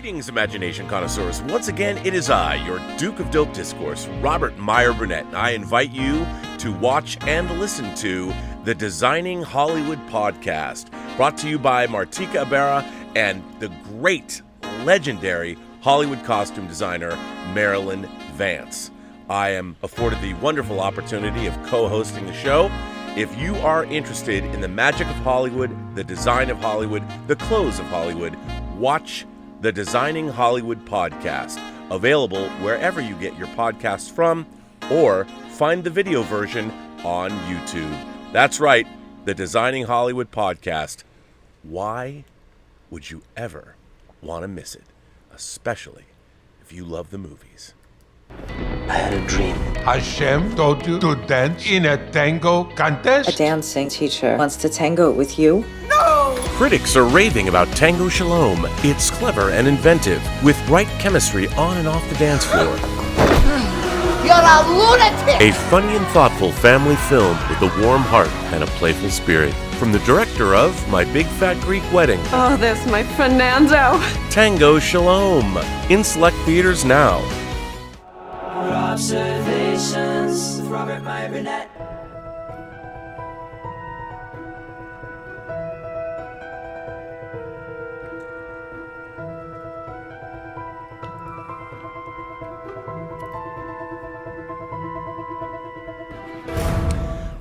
Greetings, imagination connoisseurs. Once again, it is I, your Duke of Dope Discourse, Robert Meyer Burnett, and I invite you to watch and listen to the Designing Hollywood podcast, brought to you by Martika Ibarra and the great, legendary Hollywood costume designer, Marilyn Vance. I am afforded the wonderful opportunity of co-hosting the show. If you are interested in the magic of Hollywood, the design of Hollywood, the clothes of Hollywood, watch the Designing Hollywood podcast, available wherever you get your podcasts from, or find the video version on YouTube. That's right, the Designing Hollywood podcast. Why would you ever want to miss it? Especially if you love the movies. I had a dream. Hashem told you to dance in a tango contest? A dancing teacher wants to tango with you? Critics are raving about Tango Shalom. It's clever and inventive, with right chemistry on and off the dance floor. You're a lunatic! A funny and thoughtful family film with a warm heart and a playful spirit. From the director of My Big Fat Greek Wedding. Oh, there's my Fernando. Tango Shalom. In select theaters now. Robservations with Robert Meyer Burnett.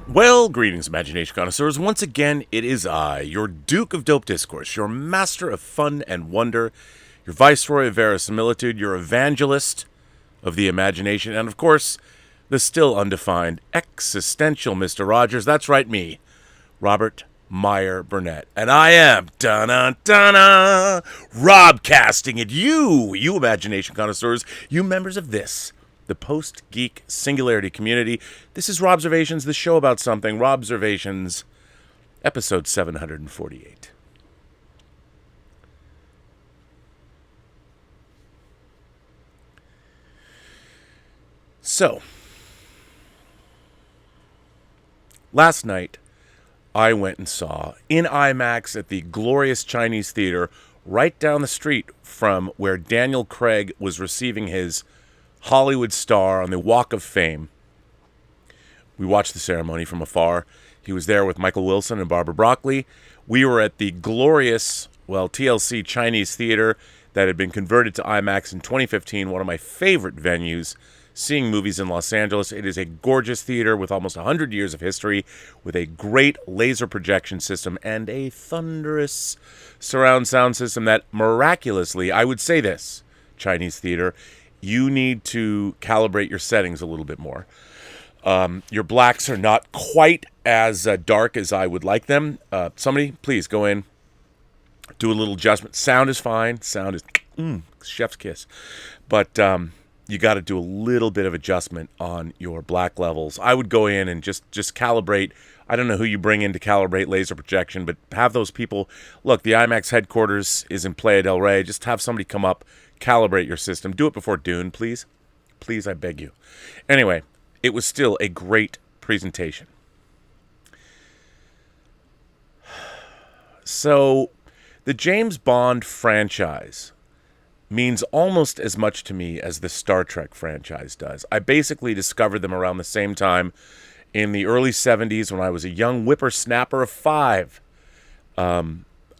Well, greetings, imagination connoisseurs. Once again, it is I, your Duke of Dope Discourse, your master of fun and wonder, your viceroy of verisimilitude, your evangelist of the imagination, and of course, the still undefined existential Mr. Rogers. That's right, me, Robert Meyer Burnett. And I am, dun-dun-dun-dun, Robcasting at you imagination connoisseurs, you members of this, the Post-Geek Singularity community. This is Robservations, the show about something. Robservations, episode 748. So, last night, I went and saw, in IMAX at the glorious Chinese theater, right down the street from where Daniel Craig was receiving his Hollywood star on the Walk of Fame. We watched the ceremony from afar. He was there with Michael Wilson and Barbara Broccoli. We were at the glorious, TLC Chinese theater that had been converted to IMAX in 2015, one of my favorite venues, seeing movies in Los Angeles. It is a gorgeous theater with almost 100 years of history, with a great laser projection system and a thunderous surround sound system that miraculously, I would say this, Chinese theater, you need to calibrate your settings a little bit more. Your blacks are not quite as dark as I would like them. Somebody, please go in, do a little adjustment. Sound is fine. Sound is chef's kiss. But you got to do a little bit of adjustment on your black levels. I would go in and just calibrate. I don't know who you bring in to calibrate laser projection, but have those people. Look, the IMAX headquarters is in Playa del Rey. Just have somebody come up, calibrate your system. Do it before Dune, please. Please, I beg you. Anyway, it was still a great presentation. So, the James Bond franchise means almost as much to me as the Star Trek franchise does. I basically discovered them around the same time in the early 70s when I was a young whippersnapper of 5.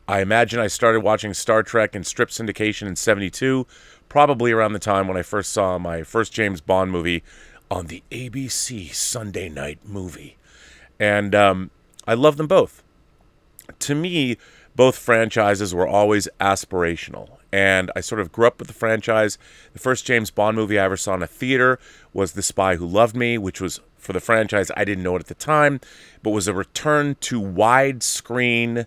I imagine I started watching Star Trek in strip syndication in 72, probably around the time when I first saw my first James Bond movie on the ABC Sunday Night Movie. And I love them both. To me, both franchises were always aspirational. And I sort of grew up with the franchise. The first James Bond movie I ever saw in a theater was The Spy Who Loved Me, which was, for the franchise, I didn't know it at the time, but was a return to widescreen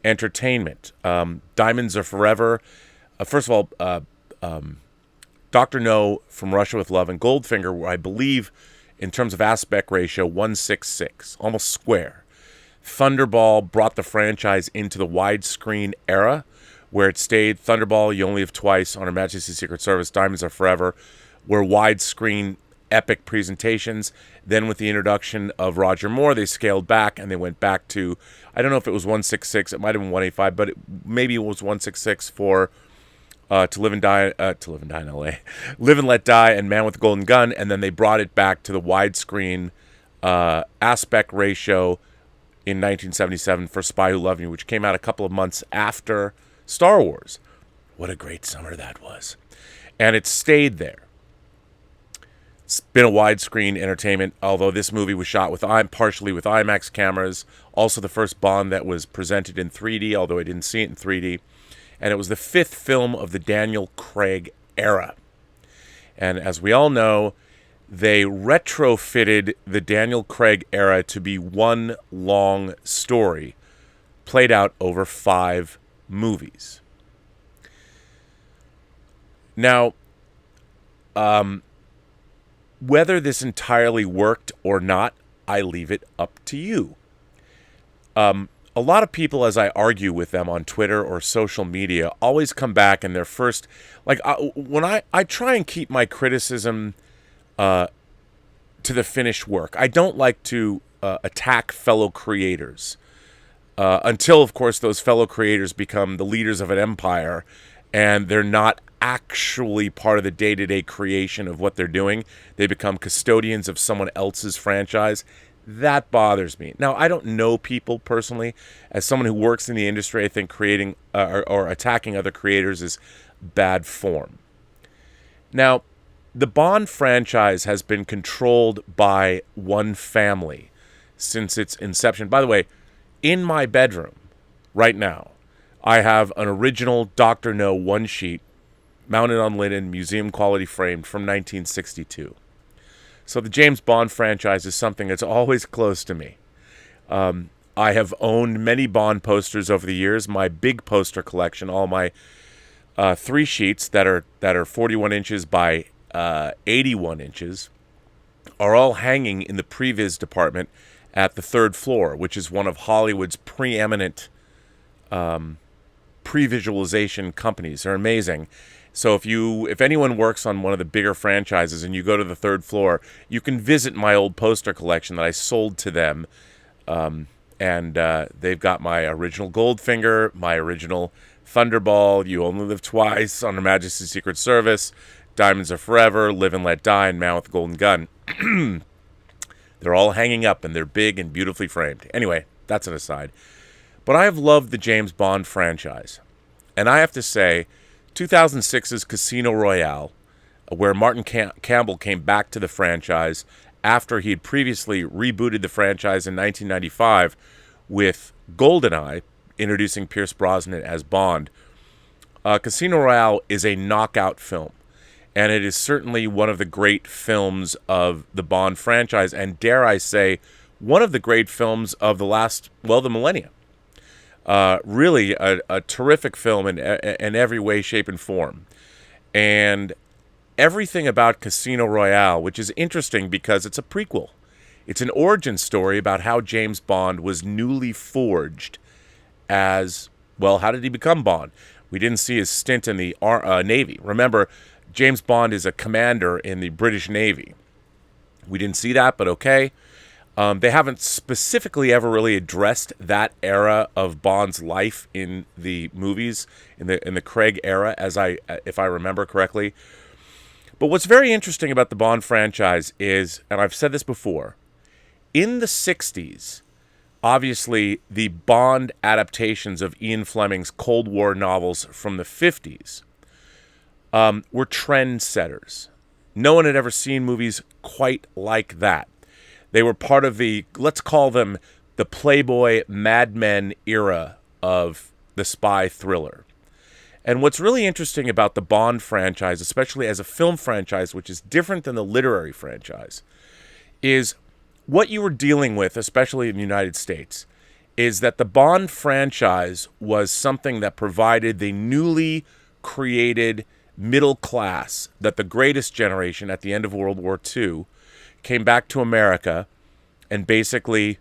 entertainment. Diamonds Are Forever. First of all, Dr. No, From Russia with Love, and Goldfinger were, I believe, in terms of aspect ratio, 1:6:6, almost square. Thunderball brought the franchise into the widescreen era, where it stayed. Thunderball, You Only Live Twice, On Her Majesty's Secret Service, Diamonds Are Forever, were widescreen epic presentations. Then with the introduction of Roger Moore, they scaled back and they went back to, I don't know if it was 1:6:6, it might have been 1:85, but maybe it was 1:6:6 for To Live and Die, in L.A., Live and Let Die, and Man with the Golden Gun, and then they brought it back to the widescreen aspect ratio in 1977 for Spy Who Loved Me, which came out a couple of months after Star Wars. What a great summer that was. And it stayed there. It's been a widescreen entertainment, although this movie was shot partially with IMAX cameras. Also the first Bond that was presented in 3D, although I didn't see it in 3D. And it was the 5th film of the Daniel Craig era. And as we all know, they retrofitted the Daniel Craig era to be one long story, played out over 5 movies. Now, whether this entirely worked or not, I leave it up to you. A lot of people, as I argue with them on Twitter or social media, always come back and their first, when I try and keep my criticism to the finished work. I don't like to attack fellow creators until, of course, those fellow creators become the leaders of an empire and they're not actually part of the day-to-day creation of what they're doing. They become custodians of someone else's franchise. That bothers me. Now, I don't know people personally. As someone who works in the industry, I think creating or attacking other creators is bad form. Now, the Bond franchise has been controlled by one family since its inception. By the way, in my bedroom right now, I have an original Dr. No one-sheet mounted on linen, museum quality framed from 1962. So the James Bond franchise is something that's always close to me. I have owned many Bond posters over the years. My big poster collection, all my 3 sheets that are 41 inches by 81 inches, are all hanging in the previs department at the 3rd floor, which is one of Hollywood's preeminent pre-visualization companies. They're amazing. So if anyone works on one of the bigger franchises and you go to the 3rd floor, you can visit my old poster collection that I sold to them. And they've got my original Goldfinger, my original Thunderball, You Only Live Twice, On Her Majesty's Secret Service, Diamonds Are Forever, Live and Let Die, and Man with the Golden Gun. They're all hanging up and they're big and beautifully framed. Anyway, that's an aside. But I have loved the James Bond franchise. And I have to say, 2006's Casino Royale, where Martin Campbell came back to the franchise after he had previously rebooted the franchise in 1995 with GoldenEye, introducing Pierce Brosnan as Bond. Casino Royale is a knockout film, and it is certainly one of the great films of the Bond franchise, and dare I say, one of the great films of the millennium. Really a terrific film in every way, shape, and form. And everything about Casino Royale, which is interesting because it's a prequel. It's an origin story about how James Bond was newly forged as, well, how did he become Bond? We didn't see his stint in the Navy. Remember, James Bond is a commander in the British Navy. We didn't see that, but okay. They haven't specifically ever really addressed that era of Bond's life in the movies, in the Craig era, if I remember correctly. But what's very interesting about the Bond franchise is, and I've said this before, in the 60s, obviously the Bond adaptations of Ian Fleming's Cold War novels from the 50s were trendsetters. No one had ever seen movies quite like that. They were part of the, let's call them the Playboy Mad Men era of the spy thriller. And what's really interesting about the Bond franchise, especially as a film franchise, which is different than the literary franchise, is what you were dealing with, especially in the United States, is that the Bond franchise was something that provided the newly created middle class that the greatest generation at the end of World War II came back to America and basically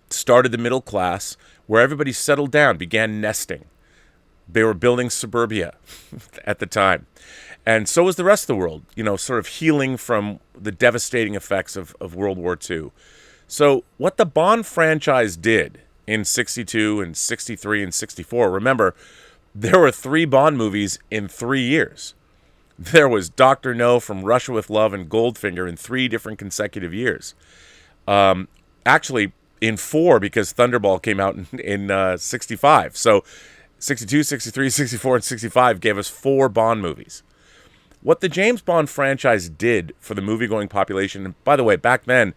started the middle class where everybody settled down, began nesting. They were building suburbia at the time. And so was the rest of the world, sort of healing from the devastating effects of World War II. So what the Bond franchise did in 62 and 63 and 64, remember, there were 3 Bond movies in 3 years. There was Dr. No, From Russia with Love, and Goldfinger in 3 different consecutive years. Actually, in 4, because Thunderball came out in 65. So 62, 63, 64, and 65 gave us 4 Bond movies. What the James Bond franchise did for the movie-going population, and by the way, back then,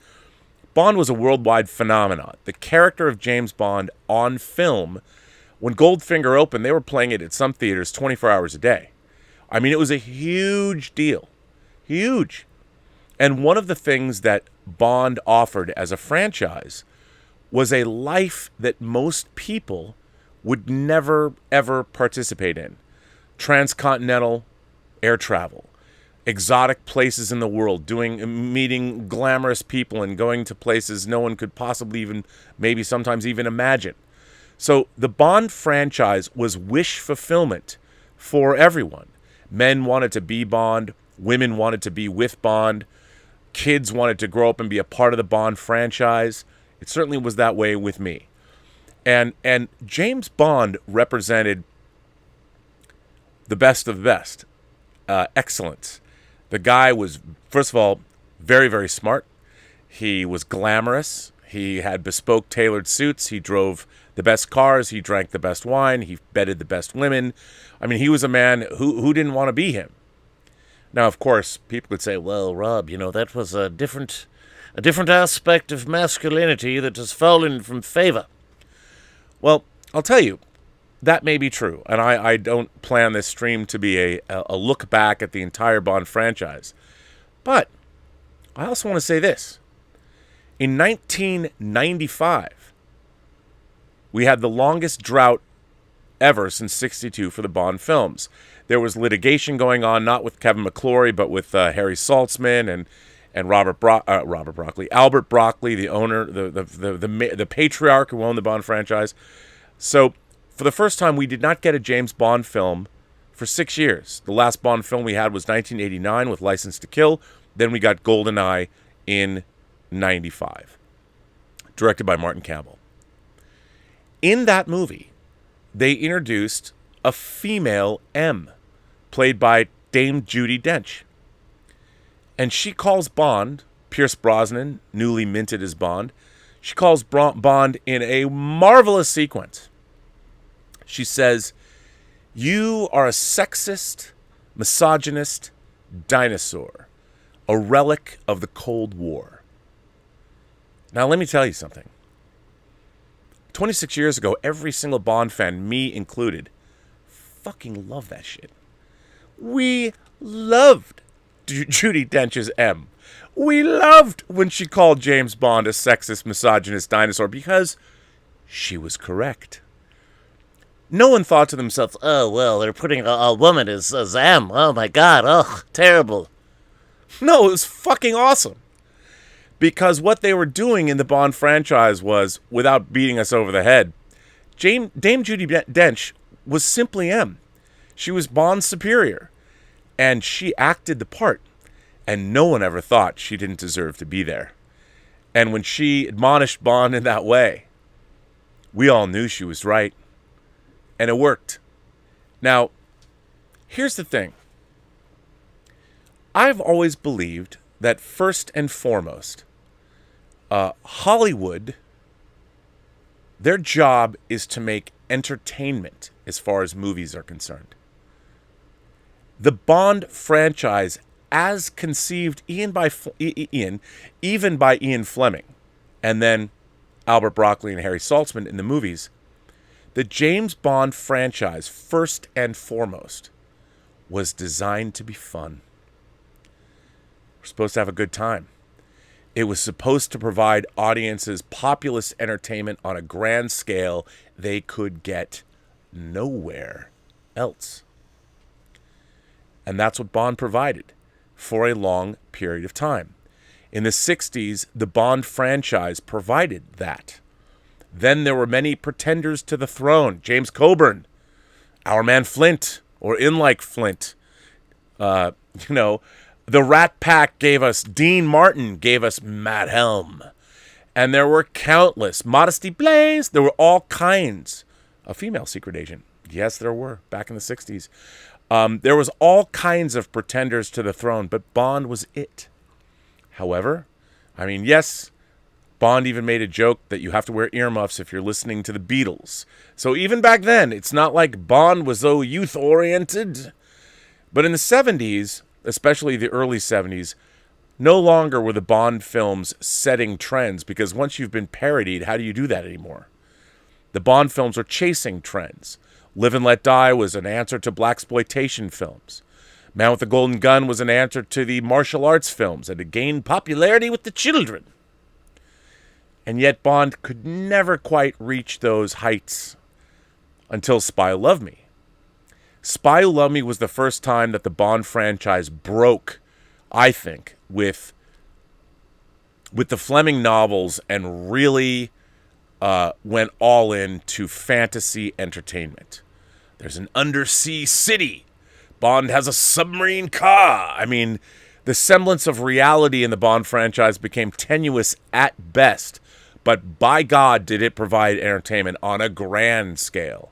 Bond was a worldwide phenomenon. The character of James Bond on film, when Goldfinger opened, they were playing it at some theaters 24 hours a day. I mean, it was a huge deal. Huge. And one of the things that Bond offered as a franchise was a life that most people would never, ever participate in. Transcontinental air travel, exotic places in the world, meeting glamorous people and going to places no one could possibly even, maybe sometimes even imagine. So the Bond franchise was wish fulfillment for everyone. Men wanted to be Bond, women wanted to be with Bond, kids wanted to grow up and be a part of the Bond franchise. It certainly was that way with me. And James Bond represented the best of the best. Excellence. The guy was, first of all, very, very smart. He was glamorous. He had bespoke tailored suits. He drove the best cars. He drank the best wine. He bedded the best women. I mean, he was a man who didn't want to be him. Now, of course, people could say, well, Rob, that was a different aspect of masculinity that has fallen from favor. Well, I'll tell you, that may be true, and I don't plan this stream to be a look back at the entire Bond franchise. But I also want to say this. In 1995, we had the longest drought ever since 62 for the Bond films. There was litigation going on, not with Kevin McClory, but with Harry Saltzman and Albert Broccoli, the owner, the patriarch who owned the Bond franchise. So, for the first time, we did not get a James Bond film for 6 years. The last Bond film we had was 1989 with License to Kill. Then we got GoldenEye in 95, directed by Martin Campbell. In that movie, they introduced a female M, played by Dame Judi Dench. And she calls Bond, Pierce Brosnan, newly minted as Bond, she calls Bond in a marvelous sequence. She says, "You are a sexist, misogynist dinosaur, a relic of the Cold War." Now, let me tell you something. 26 years ago, every single Bond fan, me included, fucking loved that shit. We loved Judi Dench's M. We loved when she called James Bond a sexist, misogynist dinosaur because she was correct. No one thought to themselves, oh, well, they're putting a woman as M. Oh, my God. Oh, terrible. No, it was fucking awesome. Because what they were doing in the Bond franchise was, without beating us over the head, Dame Judi Dench was simply M. She was Bond's superior. And she acted the part. And no one ever thought she didn't deserve to be there. And when she admonished Bond in that way, we all knew she was right. And it worked. Now, here's the thing. I've always believed that first and foremost, Hollywood, their job is to make entertainment as far as movies are concerned. The Bond franchise, as conceived even by Ian Fleming, and then Albert Broccoli and Harry Saltzman in the movies, the James Bond franchise, first and foremost, was designed to be fun. We're supposed to have a good time. It was supposed to provide audiences populous entertainment on a grand scale they could get nowhere else. And that's what Bond provided for a long period of time. In the 60s, the Bond franchise provided that. Then there were many pretenders to the throne. James Coburn, Our Man Flint, or In Like Flint. The Rat Pack gave us, Dean Martin gave us Matt Helm. And there were countless. Modesty Blaze, there were all kinds. A female secret agent, Yes, there were, back in the 60s. There was all kinds of pretenders to the throne, but Bond was it. However, I mean, yes, Bond even made a joke that you have to wear earmuffs if you're listening to the Beatles. So even back then, it's not like Bond was so youth-oriented. But in the 70s, especially the early 70s, no longer were the Bond films setting trends, because once you've been parodied, how do you do that anymore? The Bond films are chasing trends. Live and Let Die was an answer to blaxploitation films. Man with the Golden Gun was an answer to the martial arts films, and it gained popularity with the children. And yet Bond could never quite reach those heights until Spy Who Loved Me. Spy Who Loved Me was the first time that the Bond franchise broke, I think, with the Fleming novels and really went all in to fantasy entertainment. There's an undersea city. Bond has a submarine car. I mean, the semblance of reality in the Bond franchise became tenuous at best, but by God did it provide entertainment on a grand scale.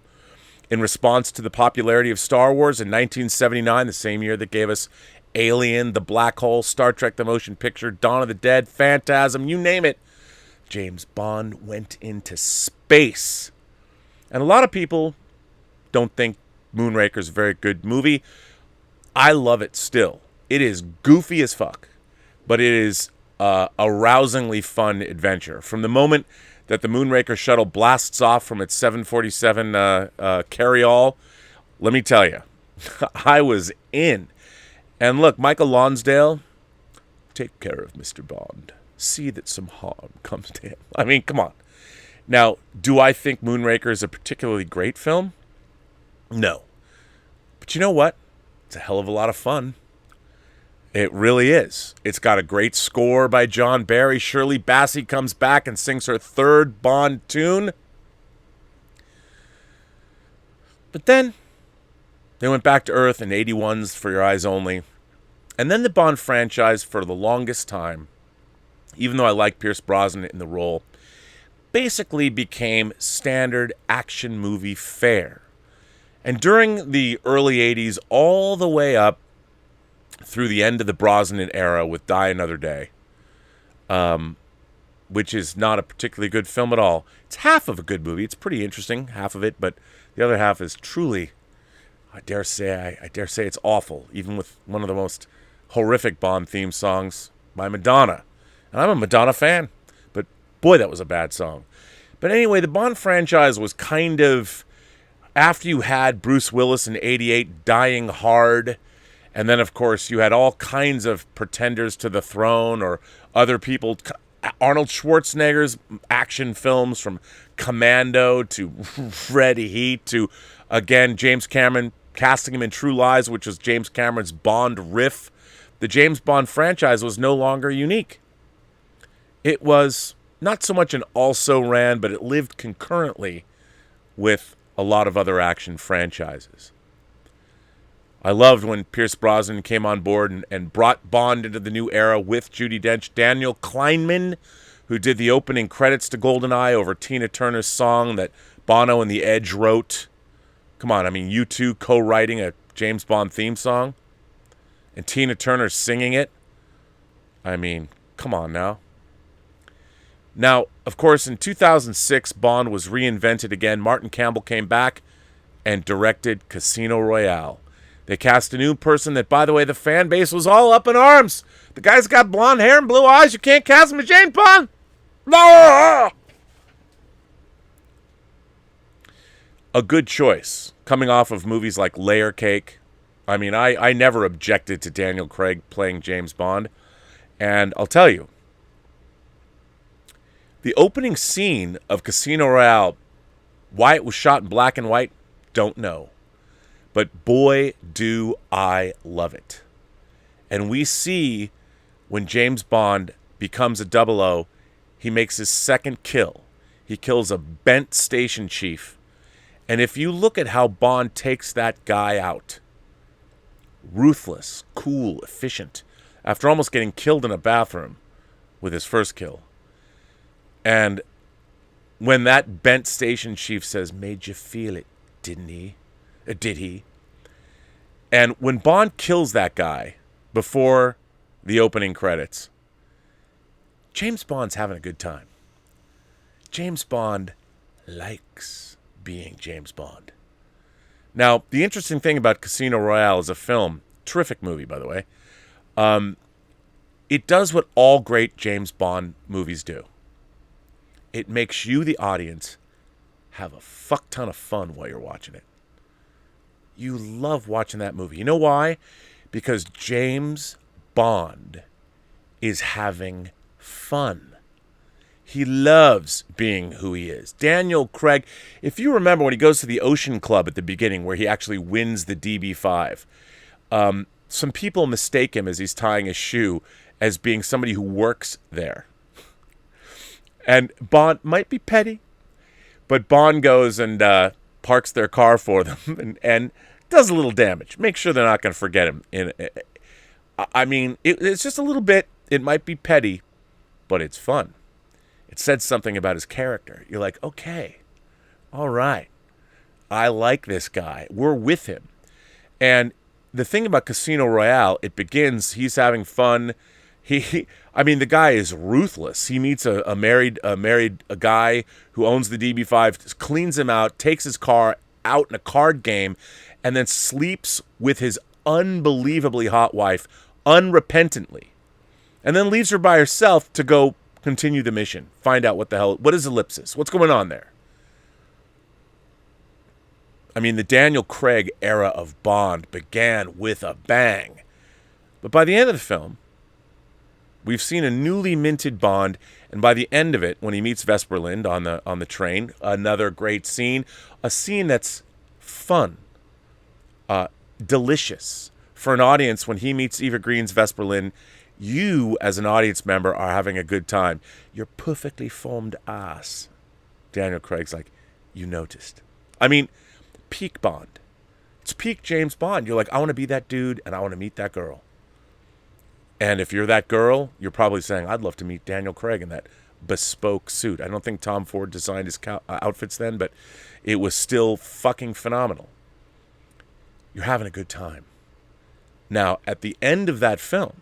In response to the popularity of Star Wars in 1979, the same year that gave us Alien, The Black Hole, Star Trek the Motion Picture, Dawn of the Dead, Phantasm, you name it, James Bond went into space. And a lot of people don't think Moonraker's a very good movie. I love it still. It is goofy as fuck, but it is a rousingly fun adventure. From the moment that the Moonraker shuttle blasts off from its 747 carry-all, let me tell you, I was in. And look, Michael Lonsdale, take care of Mr. Bond. See that some harm comes to him. I mean, come on. Now, do I think Moonraker is a particularly great film? No. But you know what? It's a hell of a lot of fun. It really is. It's got a great score by John Barry. Shirley Bassey comes back and sings her third Bond tune. But then they went back to Earth in 81's For Your Eyes Only. And then the Bond franchise, for the longest time, even though I like Pierce Brosnan in the role, basically became standard action movie fare. And during the early 80s, all the way up through the end of the Brosnan era with Die Another Day, which is not a particularly good film at all. It's half of a good movie. It's pretty interesting, half of it, but the other half is truly, I dare say it's awful, even with one of the most horrific Bond theme songs by Madonna. And I'm a Madonna fan, but boy, that was a bad song. But anyway, the Bond franchise was kind of, after you had Bruce Willis in 88 dying hard, and then, of course, you had all kinds of pretenders to the throne or other people. Arnold Schwarzenegger's action films, from Commando to Red Heat to, again, James Cameron casting him in True Lies, which was James Cameron's Bond riff. The James Bond franchise was no longer unique. It was not so much an also-ran, but it lived concurrently with a lot of other action franchises. I loved when Pierce Brosnan came on board and brought Bond into the new era with Judi Dench. Daniel Kleinman, who did the opening credits to GoldenEye over Tina Turner's song that Bono and The Edge wrote. Come on, I mean, U2 co-writing a James Bond theme song, and Tina Turner singing it. I mean, come on now. Now, of course, in 2006, Bond was reinvented again. Martin Campbell came back and directed Casino Royale. They cast a new person that, by the way, the fan base was all up in arms. The guy's got blonde hair and blue eyes. You can't cast him as James Bond. No! A good choice, coming off of movies like Layer Cake. I mean, I never objected to Daniel Craig playing James Bond. And I'll tell you, the opening scene of Casino Royale, why it was shot in black and white, don't know. But boy, do I love it. And we see when James Bond becomes a 00, he makes his second kill. He kills a bent station chief. And if you look at how Bond takes that guy out, ruthless, cool, efficient, after almost getting killed in a bathroom with his first kill. And when that bent station chief says, "Made you feel it, didn't he? Did he? And when Bond kills that guy before the opening credits, James Bond's having a good time. James Bond likes being James Bond. Now, the interesting thing about Casino Royale as a film, terrific movie, by the way, it does what all great James Bond movies do. It makes you, the audience, have a fuck ton of fun while you're watching it. You love watching that movie. You know why? Because James Bond is having fun. He loves being who he is. Daniel Craig, if you remember when he goes to the Ocean Club at the beginning where he actually wins the DB5, some people mistake him as he's tying his shoe as being somebody who works there. And Bond might be petty, but Bond goes and parks their car for them and does a little damage. Make sure they're not going to forget him. It's just a little bit. It might be petty, but it's fun. It said something about his character. You're like, okay, all right. I like this guy. We're with him. And the thing about Casino Royale, it begins, he's having fun. The guy is ruthless. He meets a guy who owns the DB5, cleans him out, takes his car out in a card game, and then sleeps with his unbelievably hot wife unrepentantly. And then leaves her by herself to go continue the mission. Find out what is Ellipsis? What's going on there? The Daniel Craig era of Bond began with a bang. But by the end of the film, we've seen a newly minted Bond, and by the end of it, when he meets Vesper Lynd on the train, another great scene, a scene that's fun, delicious for an audience. When he meets Eva Green's Vesper Lynd, you as an audience member are having a good time. Your perfectly formed ass. Daniel Craig's like, you noticed. Peak Bond. It's peak James Bond. You're like, I want to be that dude, and I want to meet that girl. And if you're that girl, you're probably saying, I'd love to meet Daniel Craig in that bespoke suit. I don't think Tom Ford designed his outfits then, but it was still fucking phenomenal. You're having a good time. Now, at the end of that film,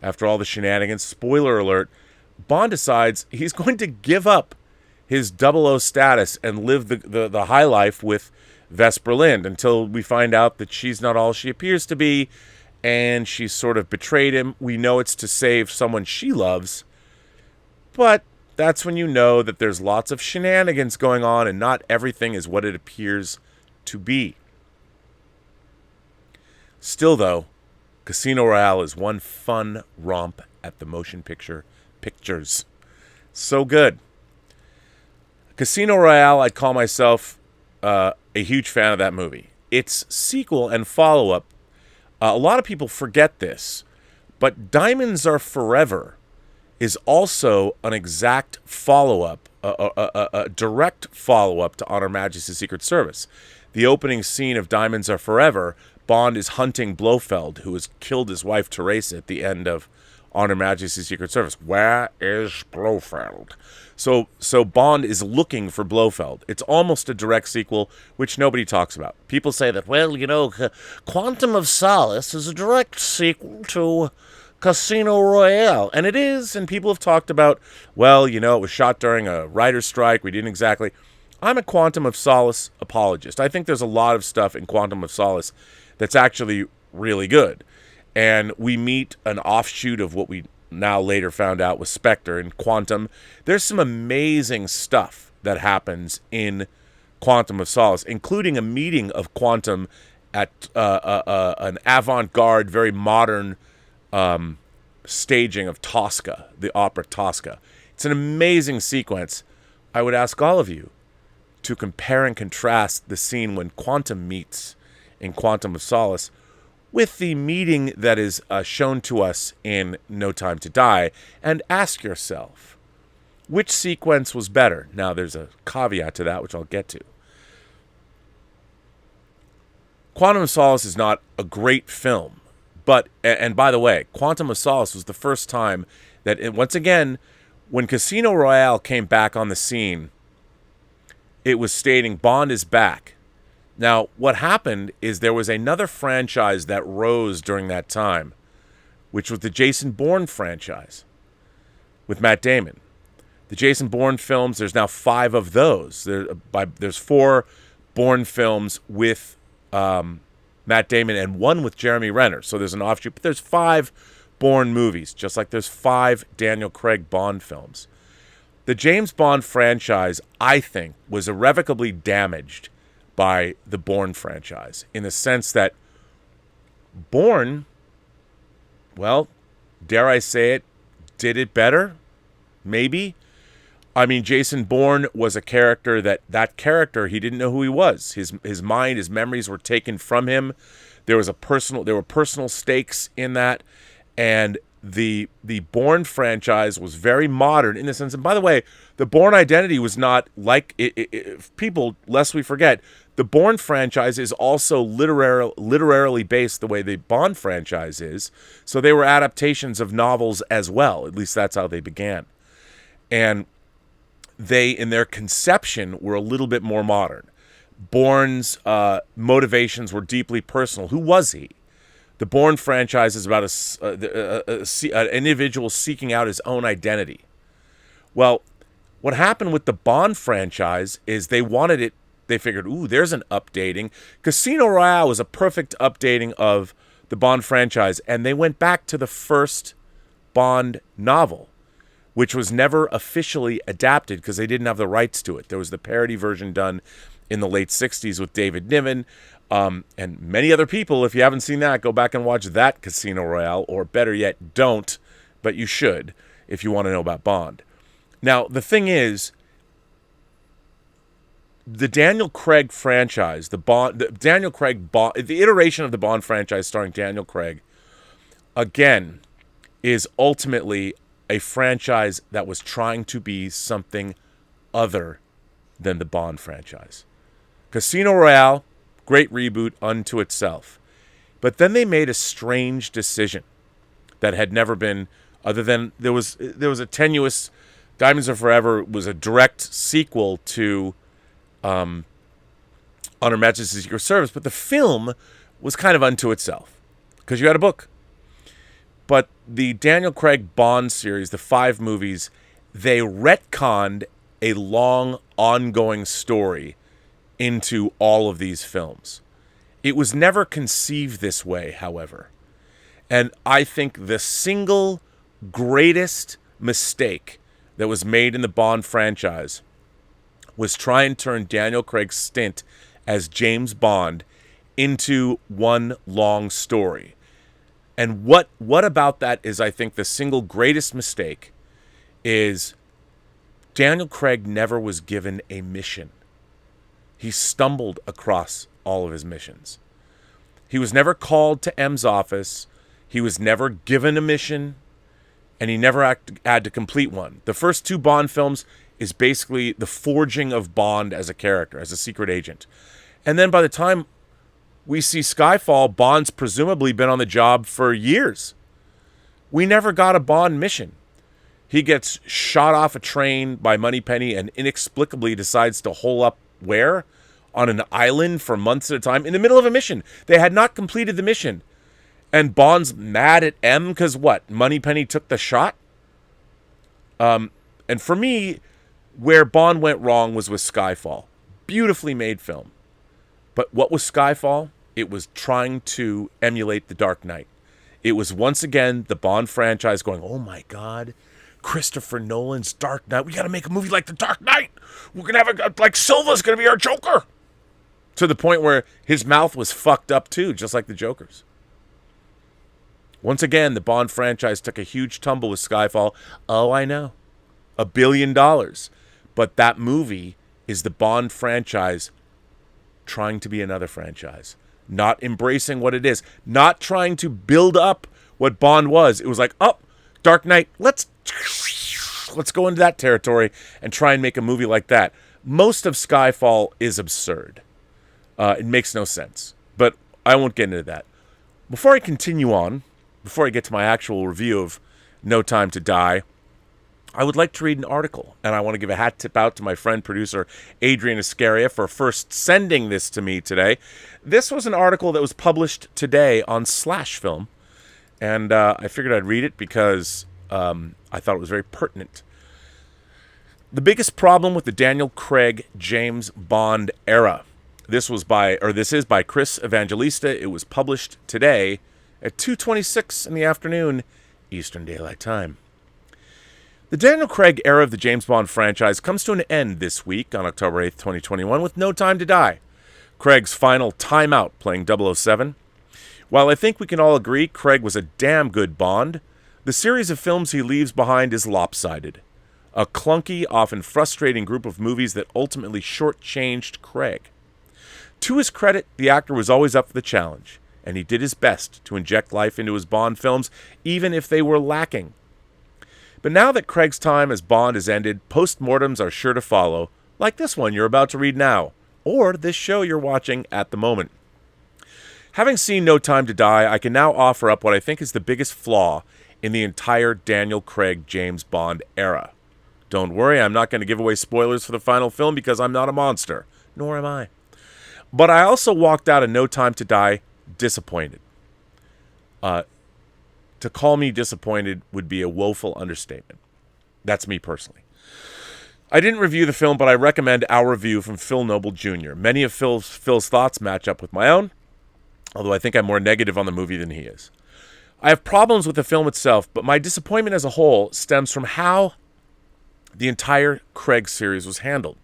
after all the shenanigans, spoiler alert, Bond decides he's going to give up his 00 status and live the high life with Vesper Lynd until we find out that she's not all she appears to be, and she's sort of betrayed him. We know it's to save someone she loves, but that's when you know that there's lots of shenanigans going on and not everything is what it appears to be. Still, though, Casino Royale is one fun romp at the motion pictures. So good. Casino Royale, I'd call myself a huge fan of that movie. Its sequel and follow-up, a lot of people forget this, but Diamonds Are Forever is also an exact follow-up, a direct follow-up to On Her Majesty's Secret Service. The opening scene of Diamonds Are Forever, Bond is hunting Blofeld, who has killed his wife Teresa at the end of On Her Majesty's Secret Service. Where is Blofeld? So Bond is looking for Blofeld. It's almost a direct sequel, which nobody talks about. People say that, Quantum of Solace is a direct sequel to Casino Royale. And it is, and people have talked about, it was shot during a writer's strike. We didn't exactly. I'm a Quantum of Solace apologist. I think there's a lot of stuff in Quantum of Solace that's actually really good. And we meet an offshoot of what we now later found out was Spectre and Quantum. There's some amazing stuff that happens in Quantum of Solace, including a meeting of Quantum at an avant-garde, very modern staging of Tosca, the opera Tosca. It's an amazing sequence. I would ask all of you to compare and contrast the scene when Quantum meets in Quantum of Solace with the meeting that is shown to us in No Time to Die, and ask yourself, which sequence was better? Now, there's a caveat to that, which I'll get to. Quantum of Solace is not a great film, but, and by the way, Quantum of Solace was the first time that, once again, when Casino Royale came back on the scene, it was stating Bond is back. Now, what happened is there was another franchise that rose during that time, which was the Jason Bourne franchise with Matt Damon. The Jason Bourne films, there's now 5 of those. There's 4 Bourne films with Matt Damon and 1 with Jeremy Renner. So there's an offshoot, but there's 5 Bourne movies, just like there's 5 Daniel Craig Bond films. The James Bond franchise, I think, was irrevocably damaged by the Bourne franchise in the sense that Bourne, well, dare I say it, did it better? Maybe. I mean, Jason Bourne was a character that character, he didn't know who he was. His mind, his memories were taken from him. There were personal stakes in that, and the Bourne franchise was very modern in the sense. And by the way, the Bourne identity was not like people, lest we forget, the Bourne franchise is also literarily based the way the Bond franchise is. So they were adaptations of novels as well. At least that's how they began. And they, in their conception, were a little bit more modern. Bourne's motivations were deeply personal. Who was he? The Bourne franchise is about an individual seeking out his own identity. Well, what happened with the Bond franchise is they wanted it, they figured, ooh, there's an updating. Casino Royale was a perfect updating of the Bond franchise, and they went back to the first Bond novel, which was never officially adapted because they didn't have the rights to it. There was the parody version done in the late 60s with David Niven and many other people. If you haven't seen that, go back and watch that Casino Royale, or better yet, don't, but you should if you want to know about Bond. Now, the thing is, the Daniel Craig franchise, the iteration of the Bond franchise starring Daniel Craig, again, is ultimately a franchise that was trying to be something other than the Bond franchise. Casino Royale, great reboot unto itself. But then they made a strange decision that had never been, other than there was a tenuous, Diamonds Are Forever was a direct sequel to On Her Majesty's Secret Service, but the film was kind of unto itself because you had a book. But the Daniel Craig Bond series, the 5 movies, they retconned a long, ongoing story into all of these films. It was never conceived this way, however. And I think the single greatest mistake that was made in the Bond franchise was try and turn Daniel Craig's stint as James Bond into one long story. And what about that is, I think, the single greatest mistake is Daniel Craig never was given a mission. He stumbled across all of his missions. He was never called to M's office. He was never given a mission, and he never had to complete one. The first 2 Bond films is basically the forging of Bond as a character, as a secret agent. And then by the time we see Skyfall, Bond's presumably been on the job for years. We never got a Bond mission. He gets shot off a train by Moneypenny and inexplicably decides to hole up where? On an island for months at a time in the middle of a mission. They had not completed the mission. And Bond's mad at M because what? Moneypenny took the shot? And for me, where Bond went wrong was with Skyfall. Beautifully made film. But what was Skyfall? It was trying to emulate The Dark Knight. It was once again the Bond franchise going, oh my God, Christopher Nolan's Dark Knight. We got to make a movie like The Dark Knight. We're going to have like Silva's going to be our Joker. To the point where his mouth was fucked up too, just like the Joker's. Once again, the Bond franchise took a huge tumble with Skyfall. Oh, I know. $1 billion. But that movie is the Bond franchise trying to be another franchise. Not embracing what it is. Not trying to build up what Bond was. It was like, oh, Dark Knight, let's go into that territory and try and make a movie like that. Most of Skyfall is absurd. It makes no sense. But I won't get into that. Before I continue on, before I get to my actual review of No Time to Die, I would like to read an article, and I want to give a hat tip out to my friend producer Adrian Iscaria for first sending this to me today. This was an article that was published today on Slash Film, and I figured I'd read it because I thought it was very pertinent. The biggest problem with the Daniel Craig James Bond era. This is by Chris Evangelista. It was published today at 2:26 in the afternoon, Eastern Daylight Time. The Daniel Craig era of the James Bond franchise comes to an end this week on October 8th, 2021, with No Time to Die, Craig's final time out playing 007. While I think we can all agree Craig was a damn good Bond, the series of films he leaves behind is lopsided. A clunky, often frustrating group of movies that ultimately shortchanged Craig. To his credit, the actor was always up for the challenge, and he did his best to inject life into his Bond films, even if they were lacking. But now that Craig's time as Bond has ended, postmortems are sure to follow, like this one you're about to read now, or this show you're watching at the moment. Having seen No Time to Die, I can now offer up what I think is the biggest flaw in the entire Daniel Craig James Bond era. Don't worry, I'm not going to give away spoilers for the final film because I'm not a monster, nor am I. But I also walked out of No Time to Die disappointed. To call me disappointed would be a woeful understatement. That's me personally. I didn't review the film, but I recommend our review from Phil Noble Jr. Many of Phil's thoughts match up with my own, although I think I'm more negative on the movie than he is. I have problems with the film itself, but my disappointment as a whole stems from how the entire Craig series was handled.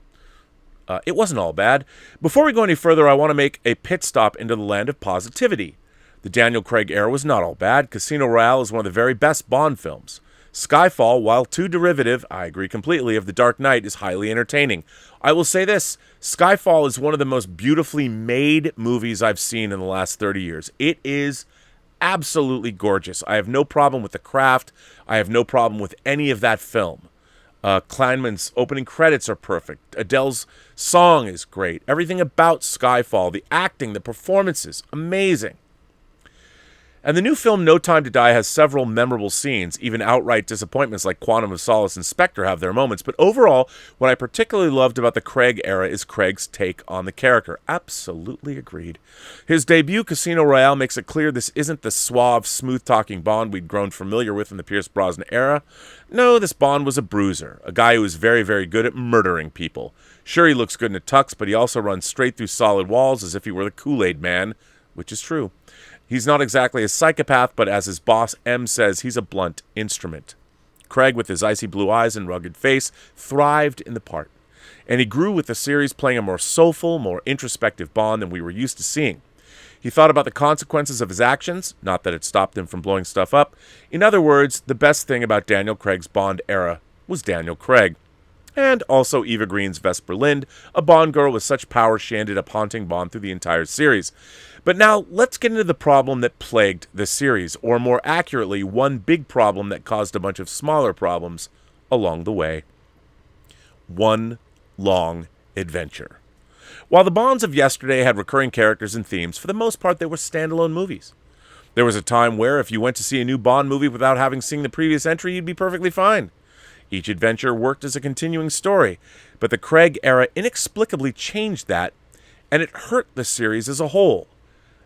It wasn't all bad. Before we go any further, I want to make a pit stop into the land of positivity. The Daniel Craig era was not all bad. Casino Royale is one of the very best Bond films. Skyfall, while too derivative, I agree completely, of The Dark Knight, is highly entertaining. I will say this, Skyfall is one of the most beautifully made movies I've seen in the last 30 years. It is absolutely gorgeous. I have no problem with the craft. I have no problem with any of that film. Kleinman's opening credits are perfect. Adele's song is great. Everything about Skyfall, the acting, the performances, amazing. And the new film No Time to Die has several memorable scenes. Even outright disappointments like Quantum of Solace and Spectre have their moments. But overall, what I particularly loved about the Craig era is Craig's take on the character. Absolutely agreed. His debut, Casino Royale, makes it clear this isn't the suave, smooth-talking Bond we'd grown familiar with in the Pierce Brosnan era. No, this Bond was a bruiser, a guy who was very, very good at murdering people. Sure, he looks good in a tux, but he also runs straight through solid walls as if he were the Kool-Aid Man, which is true. He's not exactly a psychopath, but as his boss M says, he's a blunt instrument. Craig, with his icy blue eyes and rugged face, thrived in the part. And he grew with the series, playing a more soulful, more introspective Bond than we were used to seeing. He thought about the consequences of his actions, not that it stopped him from blowing stuff up. In other words, the best thing about Daniel Craig's Bond era was Daniel Craig. And also Eva Green's Vesper Lind, a Bond girl with such power she ended up haunting Bond through the entire series. But now, let's get into the problem that plagued the series, or more accurately, one big problem that caused a bunch of smaller problems along the way. One long adventure. While the Bonds of yesterday had recurring characters and themes, for the most part they were standalone movies. There was a time where if you went to see a new Bond movie without having seen the previous entry, you'd be perfectly fine. Each adventure worked as a continuing story, but the Craig era inexplicably changed that, and it hurt the series as a whole.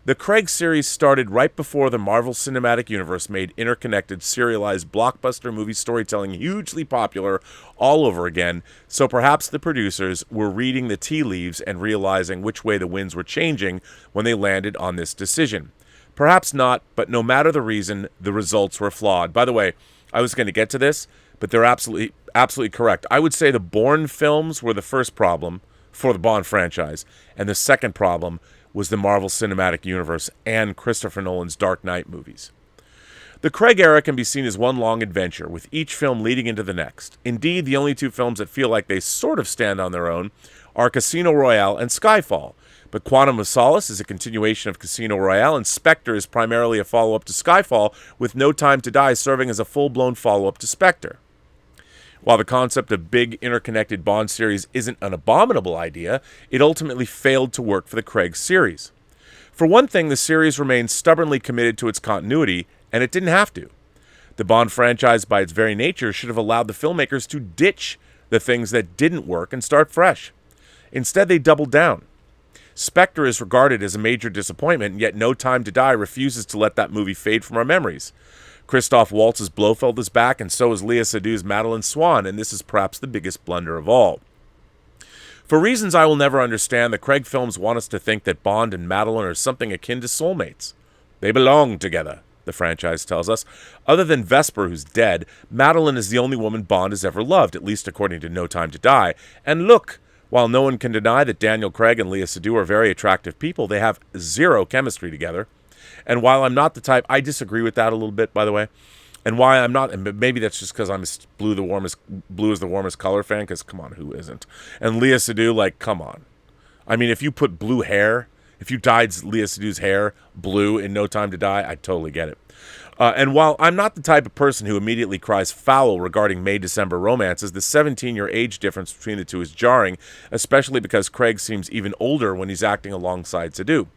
The Craig series started right before the Marvel Cinematic Universe made interconnected, serialized blockbuster movie storytelling hugely popular all over again, so perhaps the producers were reading the tea leaves and realizing which way the winds were changing when they landed on this decision. Perhaps not, but no matter the reason, the results were flawed. By the way, I was going to get to this, but they're absolutely correct. I would say the Bourne films were the first problem for the Bond franchise, and the second problem was the Marvel Cinematic Universe and Christopher Nolan's Dark Knight movies. The Craig era can be seen as one long adventure, with each film leading into the next. Indeed, the only two films that feel like they sort of stand on their own are Casino Royale and Skyfall. But Quantum of Solace is a continuation of Casino Royale, and Spectre is primarily a follow-up to Skyfall, with No Time to Die serving as a full-blown follow-up to Spectre. While the concept of big interconnected Bond series isn't an abominable idea, it ultimately failed to work for the Craig series. For one thing, the series remained stubbornly committed to its continuity, and it didn't have to. The Bond franchise, by its very nature, should have allowed the filmmakers to ditch the things that didn't work and start fresh. Instead, they doubled down. Spectre is regarded as a major disappointment, and yet No Time to Die refuses to let that movie fade from our memories. Christoph Waltz's Blofeld is back, and so is Léa Seydoux's Madeline Swan, and this is perhaps the biggest blunder of all. For reasons I will never understand, the Craig films want us to think that Bond and Madeline are something akin to soulmates. They belong together, the franchise tells us. Other than Vesper, who's dead, Madeline is the only woman Bond has ever loved, at least according to No Time to Die. And look, while no one can deny that Daniel Craig and Léa Seydoux are very attractive people, they have zero chemistry together. And while I'm not the type, I disagree with that a little bit, by the way. And why I'm not, and maybe that's just because I'm a blue is the warmest color fan, because come on, who isn't? And Léa Seydoux, like, come on. I mean, if you put blue hair, if you dyed Léa Seydoux's hair blue in No Time to Die, I'd totally get it. And while I'm not the type of person who immediately cries foul regarding May-December romances, the 17-year age difference between the two is jarring, especially because Craig seems even older when he's acting alongside Seydoux.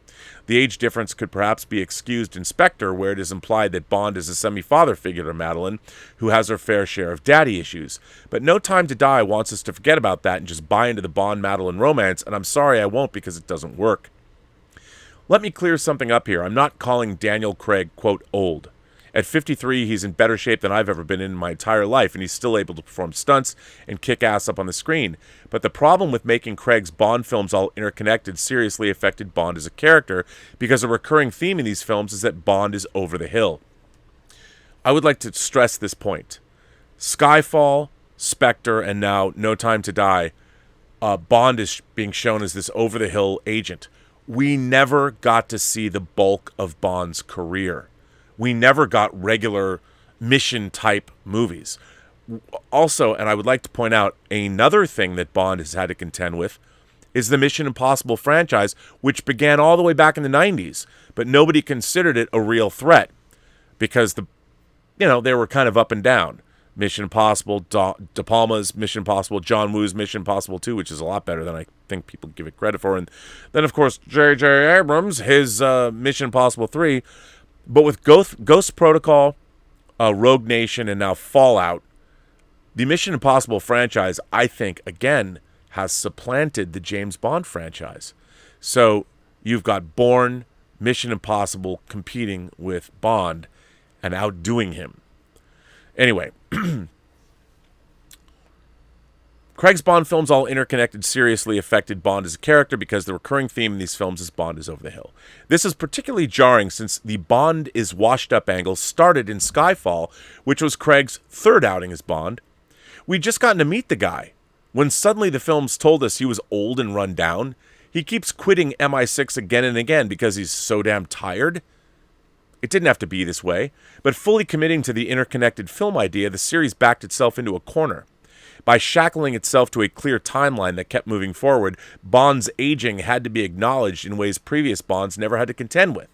The age difference could perhaps be excused in Spectre, where it is implied that Bond is a semi-father figure to Madeline, who has her fair share of daddy issues. But No Time to Die wants us to forget about that and just buy into the Bond-Madeline romance, and I'm sorry I won't because it doesn't work. Let me clear something up here. I'm not calling Daniel Craig, quote, old. At 53, he's in better shape than I've ever been in my entire life, and he's still able to perform stunts and kick ass up on the screen. But the problem with making Craig's Bond films all interconnected seriously affected Bond as a character, because a recurring theme in these films is that Bond is over the hill. I would like to stress this point. Skyfall, Spectre, and now No Time to Die, Bond is being shown as this over-the-hill agent. We never got to see the bulk of Bond's career. We never got regular mission-type movies. Also, and I would like to point out, another thing that Bond has had to contend with is the Mission Impossible franchise, which began all the way back in the 90s, but nobody considered it a real threat because they were kind of up and down. Mission Impossible, De Palma's Mission Impossible, John Woo's Mission Impossible 2, which is a lot better than I think people give it credit for. And then, of course, J.J. Abrams, his Mission Impossible 3. But with Ghost Protocol, Rogue Nation, and now Fallout, the Mission Impossible franchise, I think, again, has supplanted the James Bond franchise. So you've got Bourne, Mission Impossible competing with Bond and outdoing him. Anyway, Craig's Bond films all interconnected seriously affected Bond as a character because the recurring theme in these films is Bond is over the hill. This is particularly jarring since the Bond is washed up angle started in Skyfall, which was Craig's third outing as Bond. We'd just gotten to meet the guy. When suddenly the films told us he was old and run down, he keeps quitting MI6 again and again because he's so damn tired. It didn't have to be this way, but fully committing to the interconnected film idea, the series backed itself into a corner. By shackling itself to a clear timeline that kept moving forward, Bond's aging had to be acknowledged in ways previous Bonds never had to contend with.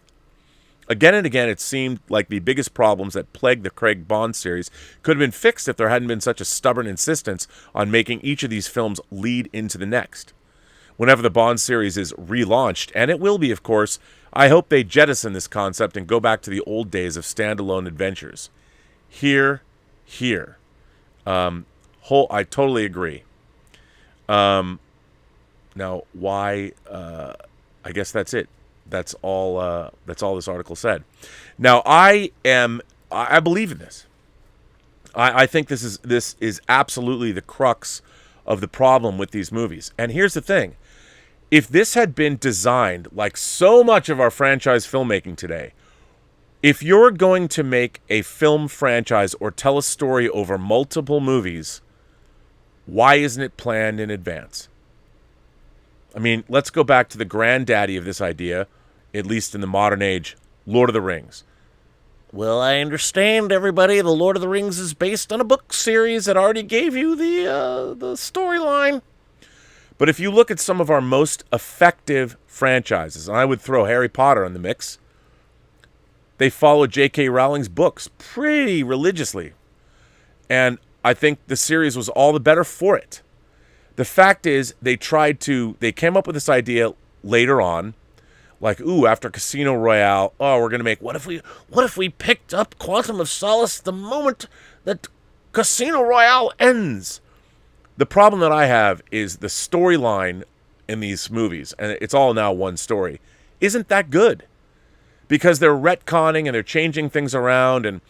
Again and again, it seemed like the biggest problems that plagued the Craig Bond series could have been fixed if there hadn't been such a stubborn insistence on making each of these films lead into the next. Whenever the Bond series is relaunched, and it will be, of course, I hope they jettison this concept and go back to the old days of standalone adventures. Here. I totally agree. Now, why? I guess that's it. That's all this article said. Now, I believe in this. I think this is absolutely the crux of the problem with these movies. And here's the thing. If this had been designed like so much of our franchise filmmaking today, if you're going to make a film franchise or tell a story over multiple movies, why isn't it planned in advance? I mean, let's go back to the granddaddy of this idea, at least in the modern age, Lord of the Rings. Well, I understand, everybody, the Lord of the Rings is based on a book series that already gave you the storyline. But if you look at some of our most effective franchises, and I would throw Harry Potter in the mix, they follow J.K. Rowling's books pretty religiously. And I think the series was all the better for it. The fact is, they came up with this idea later on, Like, ooh, after Casino Royale, oh, we're gonna make what if we picked up Quantum of Solace the moment that Casino Royale ends? The problem that I have is the storyline in these movies, and it's all now one story, isn't that good. Because they're retconning and they're changing things around, and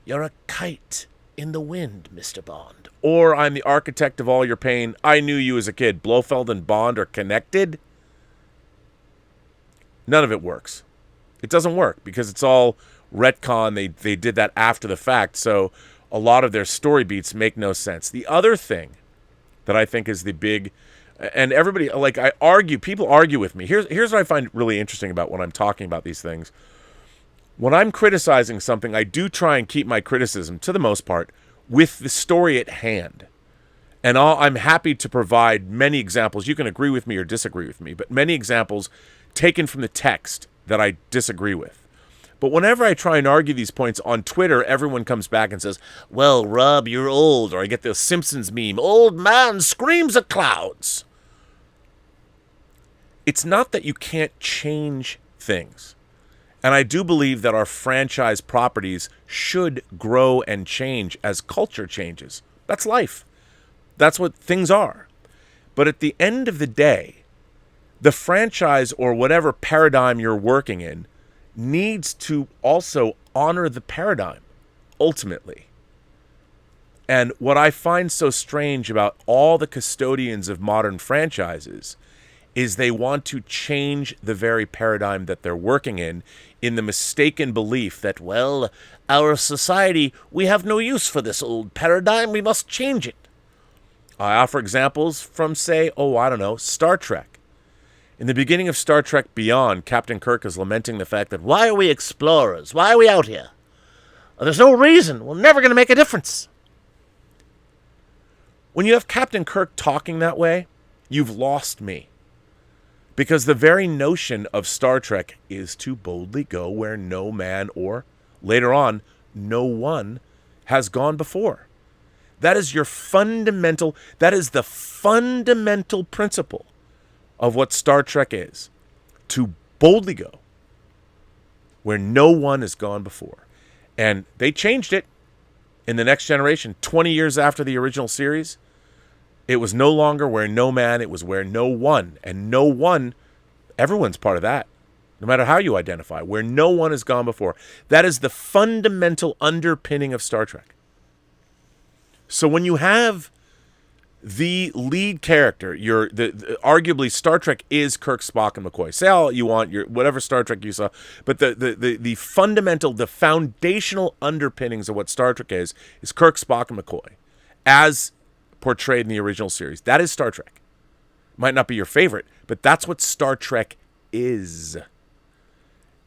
you're a kite in the wind, Mr. Bond. Or I'm the architect of all your pain. I knew you as a kid. Blofeld and Bond are connected. None of it works. It doesn't work because it's all retcon. They did that after the fact, so a lot of their story beats make no sense. The other thing that I think is the big, and everybody, like, people argue with me. Here's what I find really interesting about when I'm talking about these things. When I'm criticizing something, I do try and keep my criticism, to the most part, with the story at hand. And I'm happy to provide many examples. You can agree with me or disagree with me, but many examples taken from the text that I disagree with. But whenever I try and argue these points on Twitter, everyone comes back and says, well, Rob, you're old. Or I get the Simpsons meme, old man screams at clouds. It's not that you can't change things. And I do believe that our franchise properties should grow and change as culture changes. That's life. That's what things are. But at the end of the day, the franchise or whatever paradigm you're working in needs to also honor the paradigm, ultimately. And what I find so strange about all the custodians of modern franchises is they want to change the very paradigm that they're working in the mistaken belief that, well, our society, we have no use for this old paradigm, we must change it. I offer examples from, say, Star Trek. In the beginning of Star Trek Beyond, Captain Kirk is lamenting the fact that, why are we explorers? Why are we out here? There's no reason. We're never going to make a difference. When you have Captain Kirk talking that way, you've lost me. Because the very notion of Star Trek is to boldly go where no man or, later on, no one has gone before. That is the fundamental principle of what Star Trek is, to boldly go where no one has gone before. And they changed it in The Next Generation, 20 years after the original series. It was no longer where no man, it was where no one. And no one, everyone's part of that, no matter how you identify, where no one has gone before. That is the fundamental underpinning of Star Trek. So when you have the lead character, arguably Star Trek is Kirk, Spock, and McCoy. Say all you want, whatever Star Trek you saw, but the fundamental, the foundational underpinnings of what Star Trek is Kirk, Spock, and McCoy, as portrayed in the original series. That is Star Trek. Might not be your favorite, but that's what Star Trek is.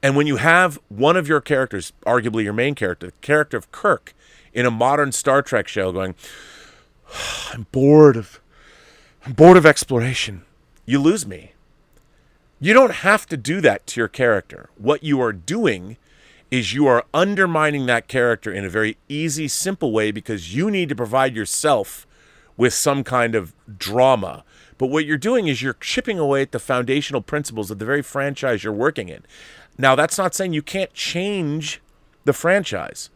And when you have one of your characters, arguably your main character, the character of Kirk, in a modern Star Trek show going, I'm bored of exploration, you lose me. You don't have to do that to your character. What you are doing is you are undermining that character in a very easy, simple way because you need to provide yourself with some kind of drama. But what you're doing is you're chipping away at the foundational principles of the very franchise you're working in. Now, that's not saying you can't change the franchise.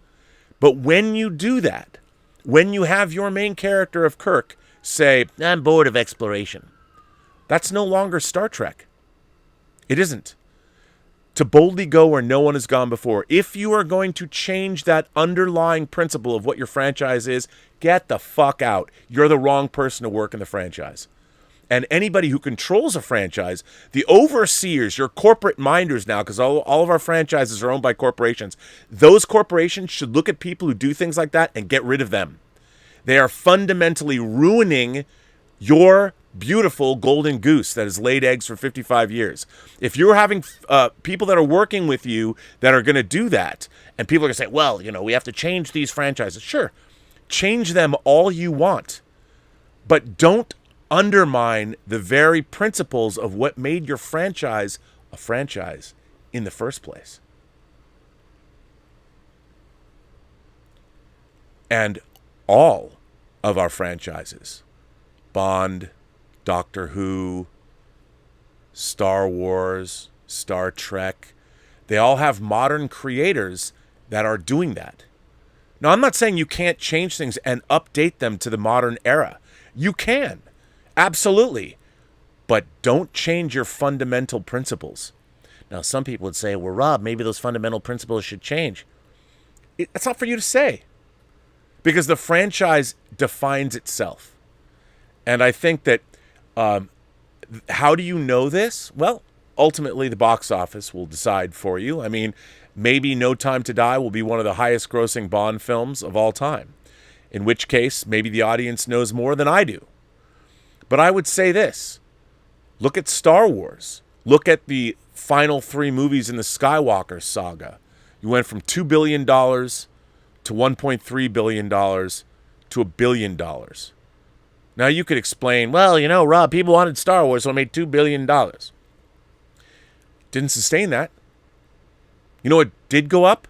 But when you do that, when you have your main character of Kirk say, I'm bored of exploration, that's no longer Star Trek. It isn't. To boldly go where no one has gone before. If you are going to change that underlying principle of what your franchise is, get the fuck out. You're the wrong person to work in the franchise. And anybody who controls a franchise, the overseers, your corporate minders now, because all of our franchises are owned by corporations, those corporations should look at people who do things like that and get rid of them. They are fundamentally ruining your beautiful golden goose that has laid eggs for 55 years. If you're having people that are working with you that are going to do that, and people are going to say, well, we have to change these franchises. Sure, change them all you want, but don't undermine the very principles of what made your franchise a franchise in the first place. And all of our franchises, Bond, Doctor Who, Star Wars, Star Trek. They all have modern creators that are doing that. Now, I'm not saying you can't change things and update them to the modern era. You can. Absolutely. But don't change your fundamental principles. Now, some people would say, well, Rob, maybe those fundamental principles should change. It's not for you to say. Because the franchise defines itself. And I think that, how do you know this? Well, ultimately the box office will decide for you. I mean, maybe No Time to Die will be one of the highest grossing Bond films of all time. In which case, maybe the audience knows more than I do. But I would say this. Look at Star Wars. Look at the final 3 movies in the Skywalker saga. You went from $2 billion to $1.3 billion to $1 billion. Now you could explain, well, you know, Rob, people wanted Star Wars, so it made $2 billion. Didn't sustain that. You know what did go up?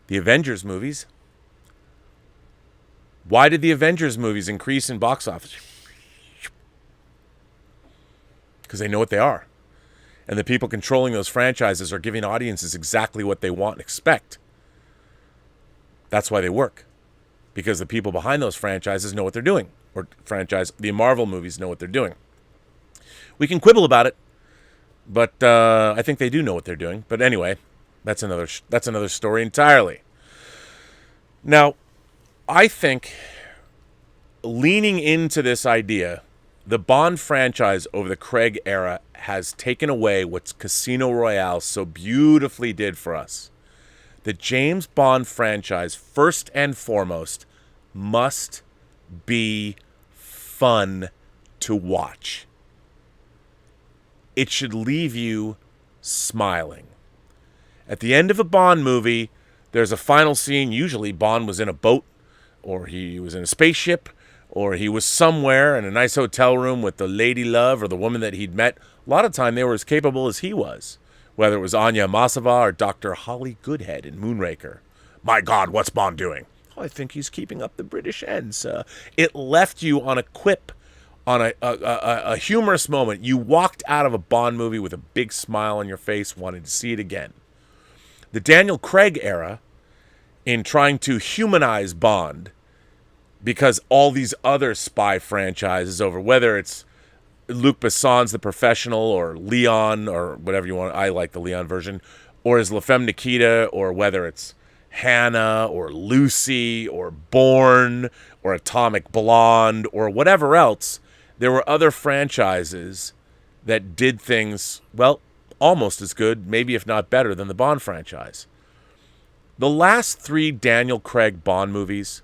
The Avengers movies. Why did the Avengers movies increase in box office? Because they know what they are. And the people controlling those franchises are giving audiences exactly what they want and expect. That's why they work. Because the people behind those franchises know what they're doing. Or the Marvel movies know what they're doing. We can quibble about it, but I think they do know what they're doing. But anyway, that's another story entirely. Now, I think leaning into this idea, the Bond franchise over the Craig era has taken away what Casino Royale so beautifully did for us. The James Bond franchise, first and foremost, must be fun to watch. It should leave you smiling. At the end of a Bond movie, there's a final scene. Usually Bond was in a boat, or he was in a spaceship, or he was somewhere in a nice hotel room with the lady love or the woman that he'd met. A lot of time they were as capable as he was, whether it was Anya Masava or Dr. Holly Goodhead in Moonraker. My God, what's Bond doing? Oh, I think he's keeping up the British ends. It left you on a quip, on a humorous moment. You walked out of a Bond movie with a big smile on your face, wanting to see it again. The Daniel Craig era, in trying to humanize Bond, because all these other spy franchises over, whether it's Luc Besson's The Professional or Leon or whatever you want, I like the Leon version, or is La Femme Nikita, or whether it's Hannah or Lucy or Bourne or Atomic Blonde or whatever else, there were other franchises that did things, well, almost as good, maybe if not better than the Bond franchise. The last 3 Daniel Craig Bond movies,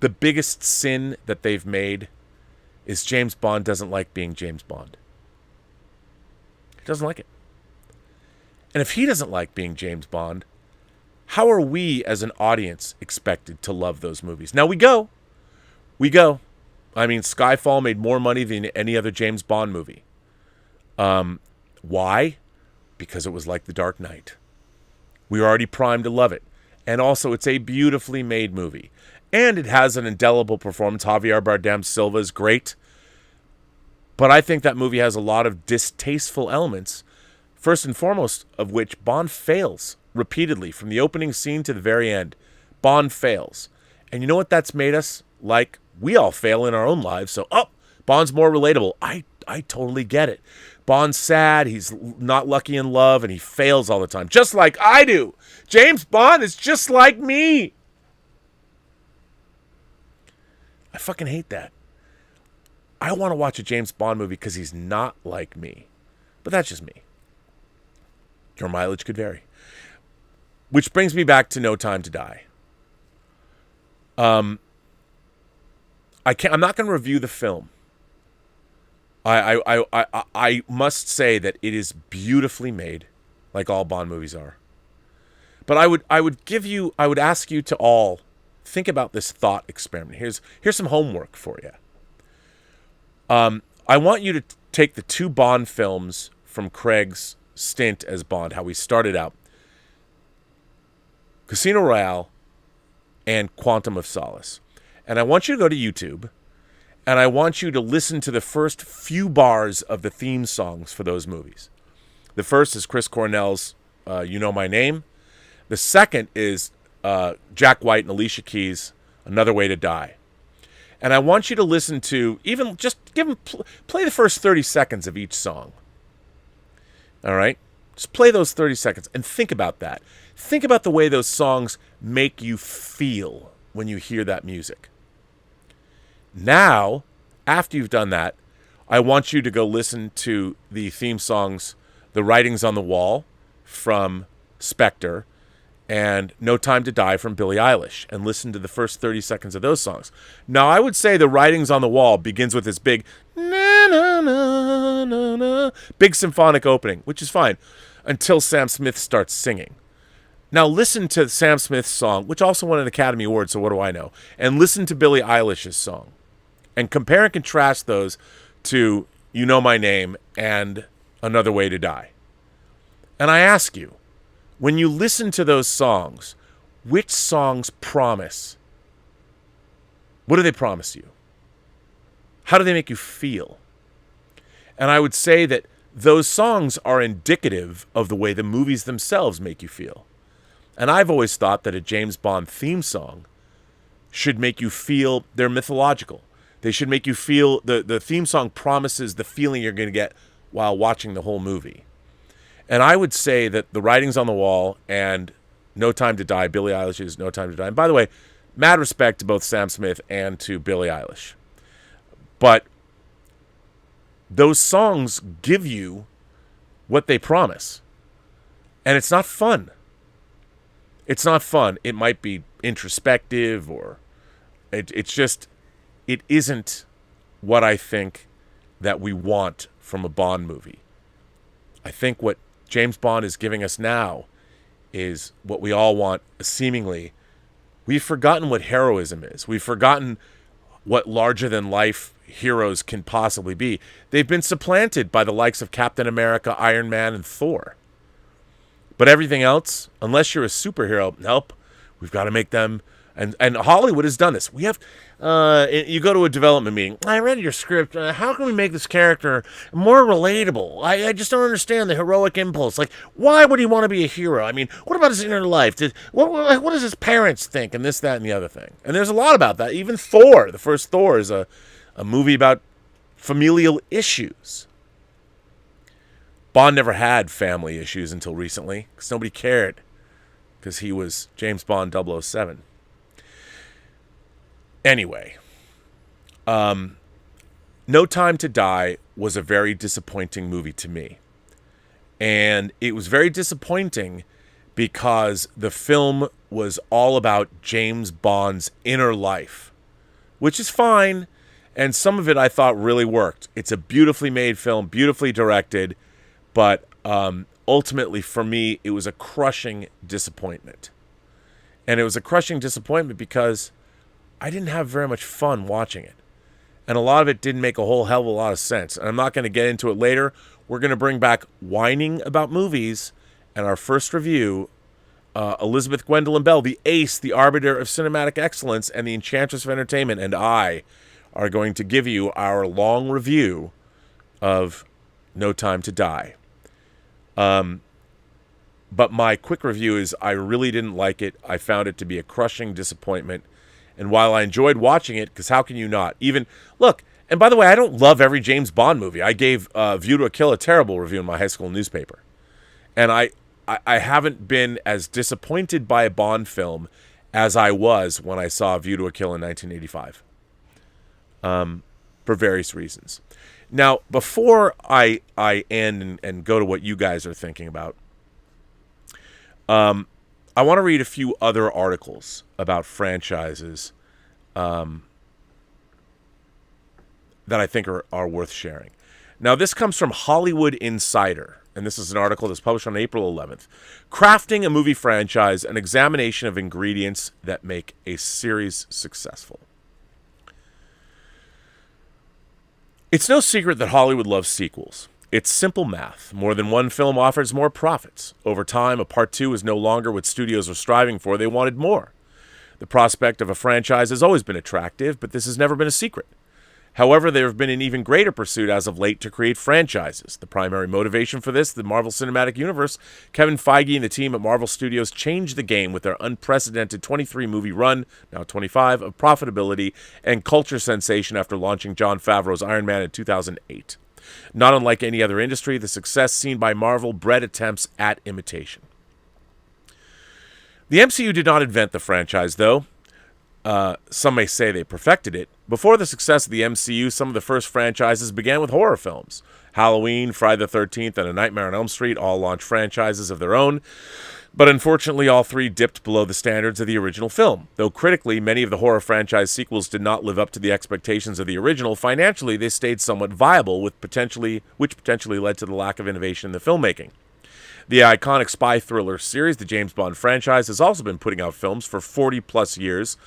the biggest sin that they've made is James Bond doesn't like being James Bond. He doesn't like it. And if he doesn't like being James Bond, how are we as an audience expected to love those movies? Now we go. I mean, Skyfall made more money than any other James Bond movie. Why? Because it was like The Dark Knight. We were already primed to love it. And also, it's a beautifully made movie. And it has an indelible performance. Javier Bardem Silva is great. But I think that movie has a lot of distasteful elements, first and foremost of which Bond fails repeatedly. From the opening scene to the very end, Bond fails. And you know what that's made us like? We all fail in our own lives. So, Bond's more relatable. I totally get it. Bond's sad, he's not lucky in love, and he fails all the time. Just like I do. James Bond is just like me. I fucking hate that. I want to watch a James Bond movie because he's not like me. But that's just me. Your mileage could vary. Which brings me back to No Time to Die. I'm not going to review the film. I must say that it is beautifully made, like all Bond movies are. But I would ask you to all think about this thought experiment. Here's some homework for you. I want you to take the 2 Bond films from Craig's stint as Bond, how he started out, Casino Royale and Quantum of Solace. And I want you to go to YouTube, and I want you to listen to the first few bars of the theme songs for those movies. The first is Chris Cornell's You Know My Name. The second is Jack White and Alicia Keys' Another Way to Die. And I want you to listen to, even just play the first 30 seconds of each song. All right? Just play those 30 seconds and think about that. Think about the way those songs make you feel when you hear that music. Now, after you've done that, I want you to go listen to the theme songs, The Writings on the Wall from Spectre, and No Time to Die from Billie Eilish, and listen to the first 30 seconds of those songs. Now, I would say The Writings on the Wall begins with this big na na na na na, big symphonic opening, which is fine, until Sam Smith starts singing. Now, listen to Sam Smith's song, which also won an Academy Award, so what do I know? And listen to Billie Eilish's song. And compare and contrast those to You Know My Name and Another Way to Die. And I ask you, when you listen to those songs, which songs promise? What do they promise you? How do they make you feel? And I would say that those songs are indicative of the way the movies themselves make you feel. And I've always thought that a James Bond theme song should make you feel they're mythological. They should make you feel, the theme song promises the feeling you're going to get while watching the whole movie. And I would say that The Writings on the Wall and No Time to Die, Billie Eilish's No Time to Die. And by the way, mad respect to both Sam Smith and to Billie Eilish. But those songs give you what they promise. And it's not fun. It's not fun. It might be introspective, or it's just, it isn't what I think that we want from a Bond movie. I think what James Bond is giving us now is what we all want, seemingly. We've forgotten what heroism is. We've forgotten what larger-than-life heroes can possibly be. They've been supplanted by the likes of Captain America, Iron Man, and Thor. But everything else, unless you're a superhero, nope, we've got to make them. And Hollywood has done this. We have, you go to a development meeting. I read your script. How can we make this character more relatable? I just don't understand the heroic impulse. Like, why would he want to be a hero? I mean, what about his inner life? What does his parents think? And this, that, and the other thing. And there's a lot about that. Even Thor, the first Thor, is a movie about familial issues. Bond never had family issues until recently, because nobody cared, because he was James Bond 007. Anyway, No Time to Die was a very disappointing movie to me. And it was very disappointing because the film was all about James Bond's inner life, which is fine, and some of it I thought really worked. It's a beautifully made film, beautifully directed, but ultimately for me, it was a crushing disappointment. And it was a crushing disappointment because I didn't have very much fun watching it. And a lot of it didn't make a whole hell of a lot of sense. And I'm not going to get into it later. We're going to bring back whining about movies. And our first review, Elizabeth Gwendolyn Bell, the ace, the arbiter of cinematic excellence, and the enchantress of entertainment, and I are going to give you our long review of No Time to Die. But my quick review is I really didn't like it. I found it to be a crushing disappointment. And while I enjoyed watching it, because how can you not? Even, look, and by the way, I don't love every James Bond movie. I gave View to a Kill a terrible review in my high school newspaper. And I haven't been as disappointed by a Bond film as I was when I saw View to a Kill in 1985. For various reasons. Now, before I end and go to what you guys are thinking about, I want to read a few other articles about franchises that I think are worth sharing. Now, this comes from Hollywood Insider, and this is an article that's published on April 11th. Crafting a movie franchise, an examination of ingredients that make a series successful. It's no secret that Hollywood loves sequels. It's simple math. More than one film offers more profits. Over time, a part 2 is no longer what studios were striving for. They wanted more. The prospect of a franchise has always been attractive, but this has never been a secret. However, there have been an even greater pursuit as of late to create franchises. The primary motivation for this, the Marvel Cinematic Universe, Kevin Feige and the team at Marvel Studios changed the game with their unprecedented 23-movie run, now 25, of profitability and culture sensation after launching Jon Favreau's Iron Man in 2008. Not unlike any other industry, the success seen by Marvel bred attempts at imitation. The MCU did not invent the franchise, though. Some may say they perfected it. Before the success of the MCU, some of the first franchises began with horror films. Halloween, Friday the 13th, and A Nightmare on Elm Street all launched franchises of their own, but unfortunately all three dipped below the standards of the original film. Though critically, many of the horror franchise sequels did not live up to the expectations of the original, financially they stayed somewhat viable, which potentially led to the lack of innovation in the filmmaking. The iconic spy thriller series, the James Bond franchise, has also been putting out films for 40-plus years,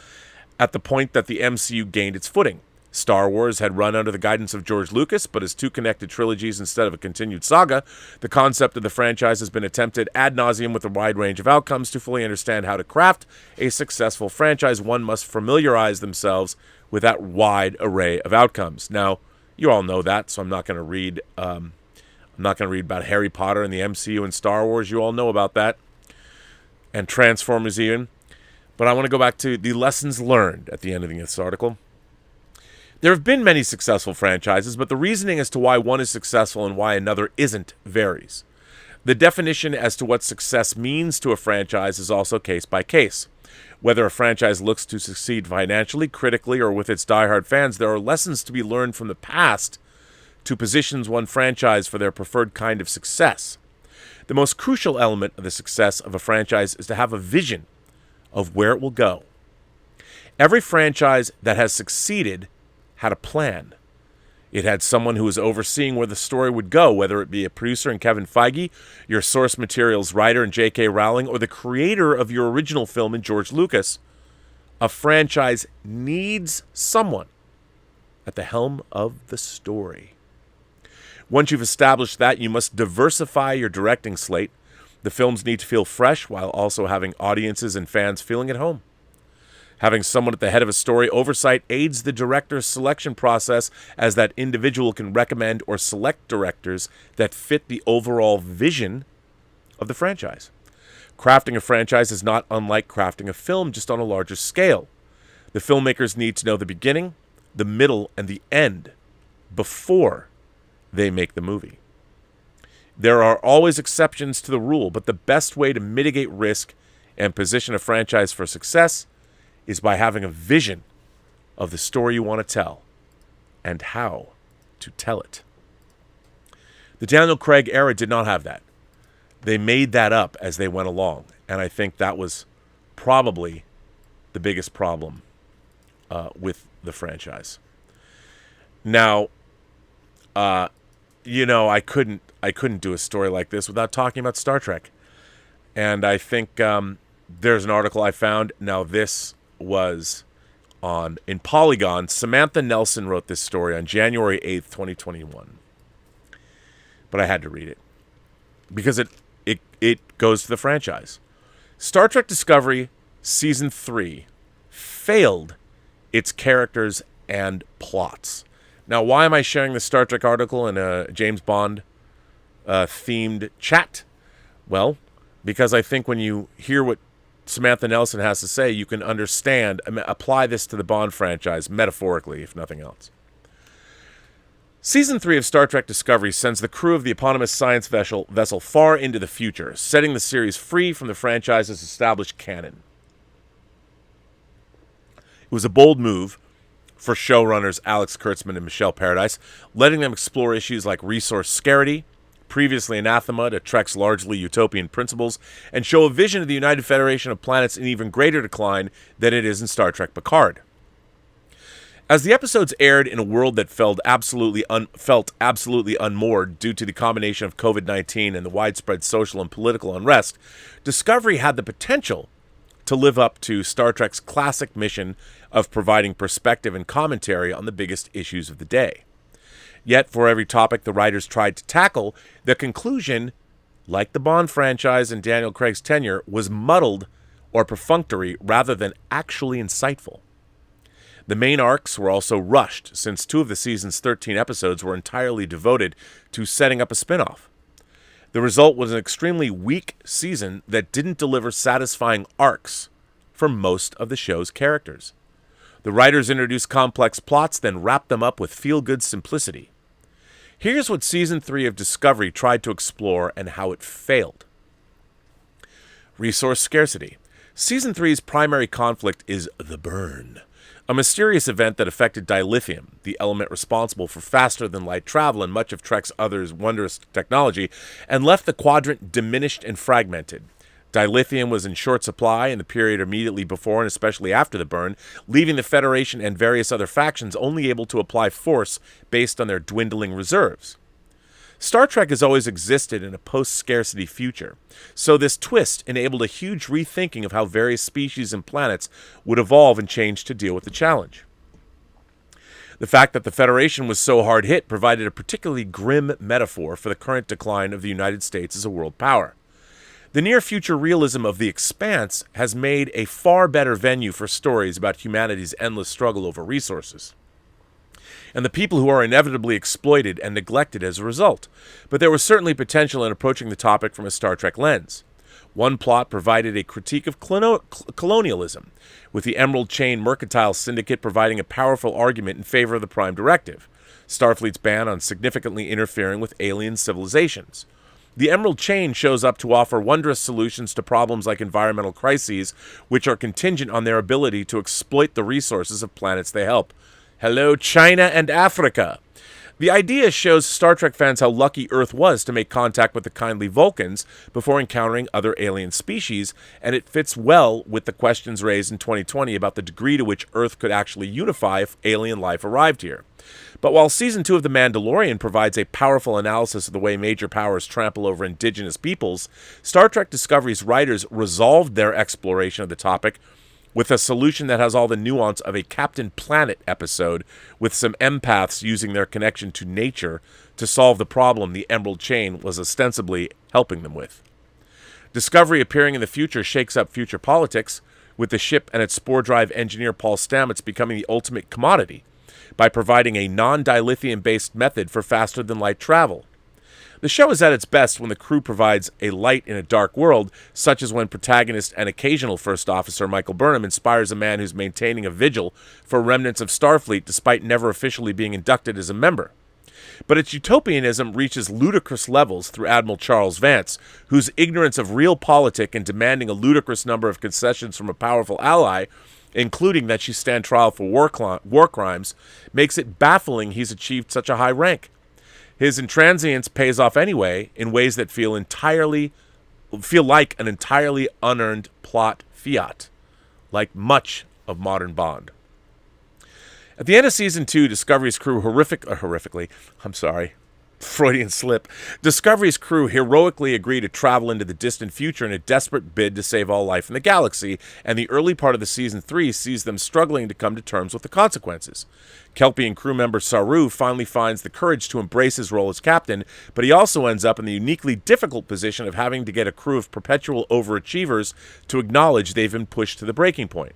at the point that the MCU gained its footing. Star Wars had run under the guidance of George Lucas, but as two connected trilogies instead of a continued saga, the concept of the franchise has been attempted ad nauseum with a wide range of outcomes. To fully understand how to craft a successful franchise, one must familiarize themselves with that wide array of outcomes. Now, you all know that, so I'm not going to read about Harry Potter and the MCU and Star Wars. You all know about that. And Transformers even. But I want to go back to the lessons learned at the end of this article. There have been many successful franchises, but the reasoning as to why one is successful and why another isn't varies. The definition as to what success means to a franchise is also case by case. Whether a franchise looks to succeed financially, critically, or with its diehard fans, there are lessons to be learned from the past to positions one franchise for their preferred kind of success. The most crucial element of the success of a franchise is to have a vision of where it will go. Every franchise that has succeeded had a plan. It had someone who was overseeing where the story would go, whether it be a producer in Kevin Feige, your source materials writer in J.K. Rowling, or the creator of your original film in George Lucas. A franchise needs someone at the helm of the story. Once you've established that, you must diversify your directing slate. The films need to feel fresh while also having audiences and fans feeling at home. Having someone at the head of a story oversight aids the director's selection process, as that individual can recommend or select directors that fit the overall vision of the franchise. Crafting a franchise is not unlike crafting a film, just on a larger scale. The filmmakers need to know the beginning, the middle, and the end before they make the movie. There are always exceptions to the rule, but the best way to mitigate risk and position a franchise for success is by having a vision of the story you want to tell and how to tell it. The Daniel Craig era did not have that. They made that up as they went along, and I think that was probably the biggest problem with the franchise. Now, I couldn't do a story like this without talking about Star Trek. And I think there's an article I found. Now, this was in Polygon. Samantha Nelson wrote this story on January 8th, 2021. But I had to read it because it goes to the franchise. Star Trek Discovery Season 3 failed its characters and plots. Now, why am I sharing this Star Trek article in a James Bond themed chat? Well, because I think when you hear what Samantha Nelson has to say, you can understand, apply this to the Bond franchise, metaphorically, if nothing else. Season 3 of Star Trek Discovery sends the crew of the eponymous science vessel far into the future, setting the series free from the franchise's established canon. It was a bold move for showrunners Alex Kurtzman and Michelle Paradise, letting them explore issues like resource scarcity, previously anathema to Trek's largely utopian principles, and show a vision of the United Federation of Planets in even greater decline than it is in Star Trek Picard. As the episodes aired in a world that felt absolutely unmoored due to the combination of COVID-19 and the widespread social and political unrest, Discovery had the potential to live up to Star Trek's classic mission of providing perspective and commentary on the biggest issues of the day. Yet, for every topic the writers tried to tackle, the conclusion, like the Bond franchise and Daniel Craig's tenure, was muddled or perfunctory rather than actually insightful. The main arcs were also rushed, since 2 of the season's 13 episodes were entirely devoted to setting up a spin-off. The result was an extremely weak season that didn't deliver satisfying arcs for most of the show's characters. The writers introduced complex plots, then wrapped them up with feel-good simplicity. Here's what Season 3 of Discovery tried to explore and how it failed. Resource scarcity. Season 3's primary conflict is the burn, a mysterious event that affected dilithium, the element responsible for faster-than-light travel and much of Trek's other wondrous technology, and left the quadrant diminished and fragmented. Dilithium was in short supply in the period immediately before and especially after the burn, leaving the Federation and various other factions only able to apply force based on their dwindling reserves. Star Trek has always existed in a post-scarcity future, so this twist enabled a huge rethinking of how various species and planets would evolve and change to deal with the challenge. The fact that the Federation was so hard hit provided a particularly grim metaphor for the current decline of the United States as a world power. The near-future realism of The Expanse has made a far better venue for stories about humanity's endless struggle over resources, and the people who are inevitably exploited and neglected as a result. But there was certainly potential in approaching the topic from a Star Trek lens. One plot provided a critique of colonialism, with the Emerald Chain Mercantile Syndicate providing a powerful argument in favor of the Prime Directive, Starfleet's ban on significantly interfering with alien civilizations. The Emerald Chain shows up to offer wondrous solutions to problems like environmental crises, which are contingent on their ability to exploit the resources of planets they help. Hello, China and Africa. The idea shows Star Trek fans how lucky Earth was to make contact with the kindly Vulcans before encountering other alien species, and it fits well with the questions raised in 2020 about the degree to which Earth could actually unify if alien life arrived here. But while Season 2 of The Mandalorian provides a powerful analysis of the way major powers trample over indigenous peoples, Star Trek Discovery's writers resolved their exploration of the topic with a solution that has all the nuance of a Captain Planet episode, with some empaths using their connection to nature to solve the problem the Emerald Chain was ostensibly helping them with. Discovery appearing in the future shakes up future politics, with the ship and its spore drive engineer Paul Stamets becoming the ultimate commodity, by providing a non-dilithium-based method for faster-than-light travel. The show is at its best when the crew provides a light in a dark world, such as when protagonist and occasional First Officer Michael Burnham inspires a man who's maintaining a vigil for remnants of Starfleet despite never officially being inducted as a member. But its utopianism reaches ludicrous levels through Admiral Charles Vance, whose ignorance of realpolitik and demanding a ludicrous number of concessions from a powerful ally, including that she stand trial for war crimes, makes it baffling he's achieved such a high rank. His intransience pays off anyway in ways that feel like an entirely unearned plot fiat, like much of modern Bond. At the end of Season 2, Discovery's crew Freudian slip. Discovery's crew heroically agree to travel into the distant future in a desperate bid to save all life in the galaxy, and the early part of the Season 3 sees them struggling to come to terms with the consequences. Kelpian crew member Saru finally finds the courage to embrace his role as captain, but he also ends up in the uniquely difficult position of having to get a crew of perpetual overachievers to acknowledge they've been pushed to the breaking point.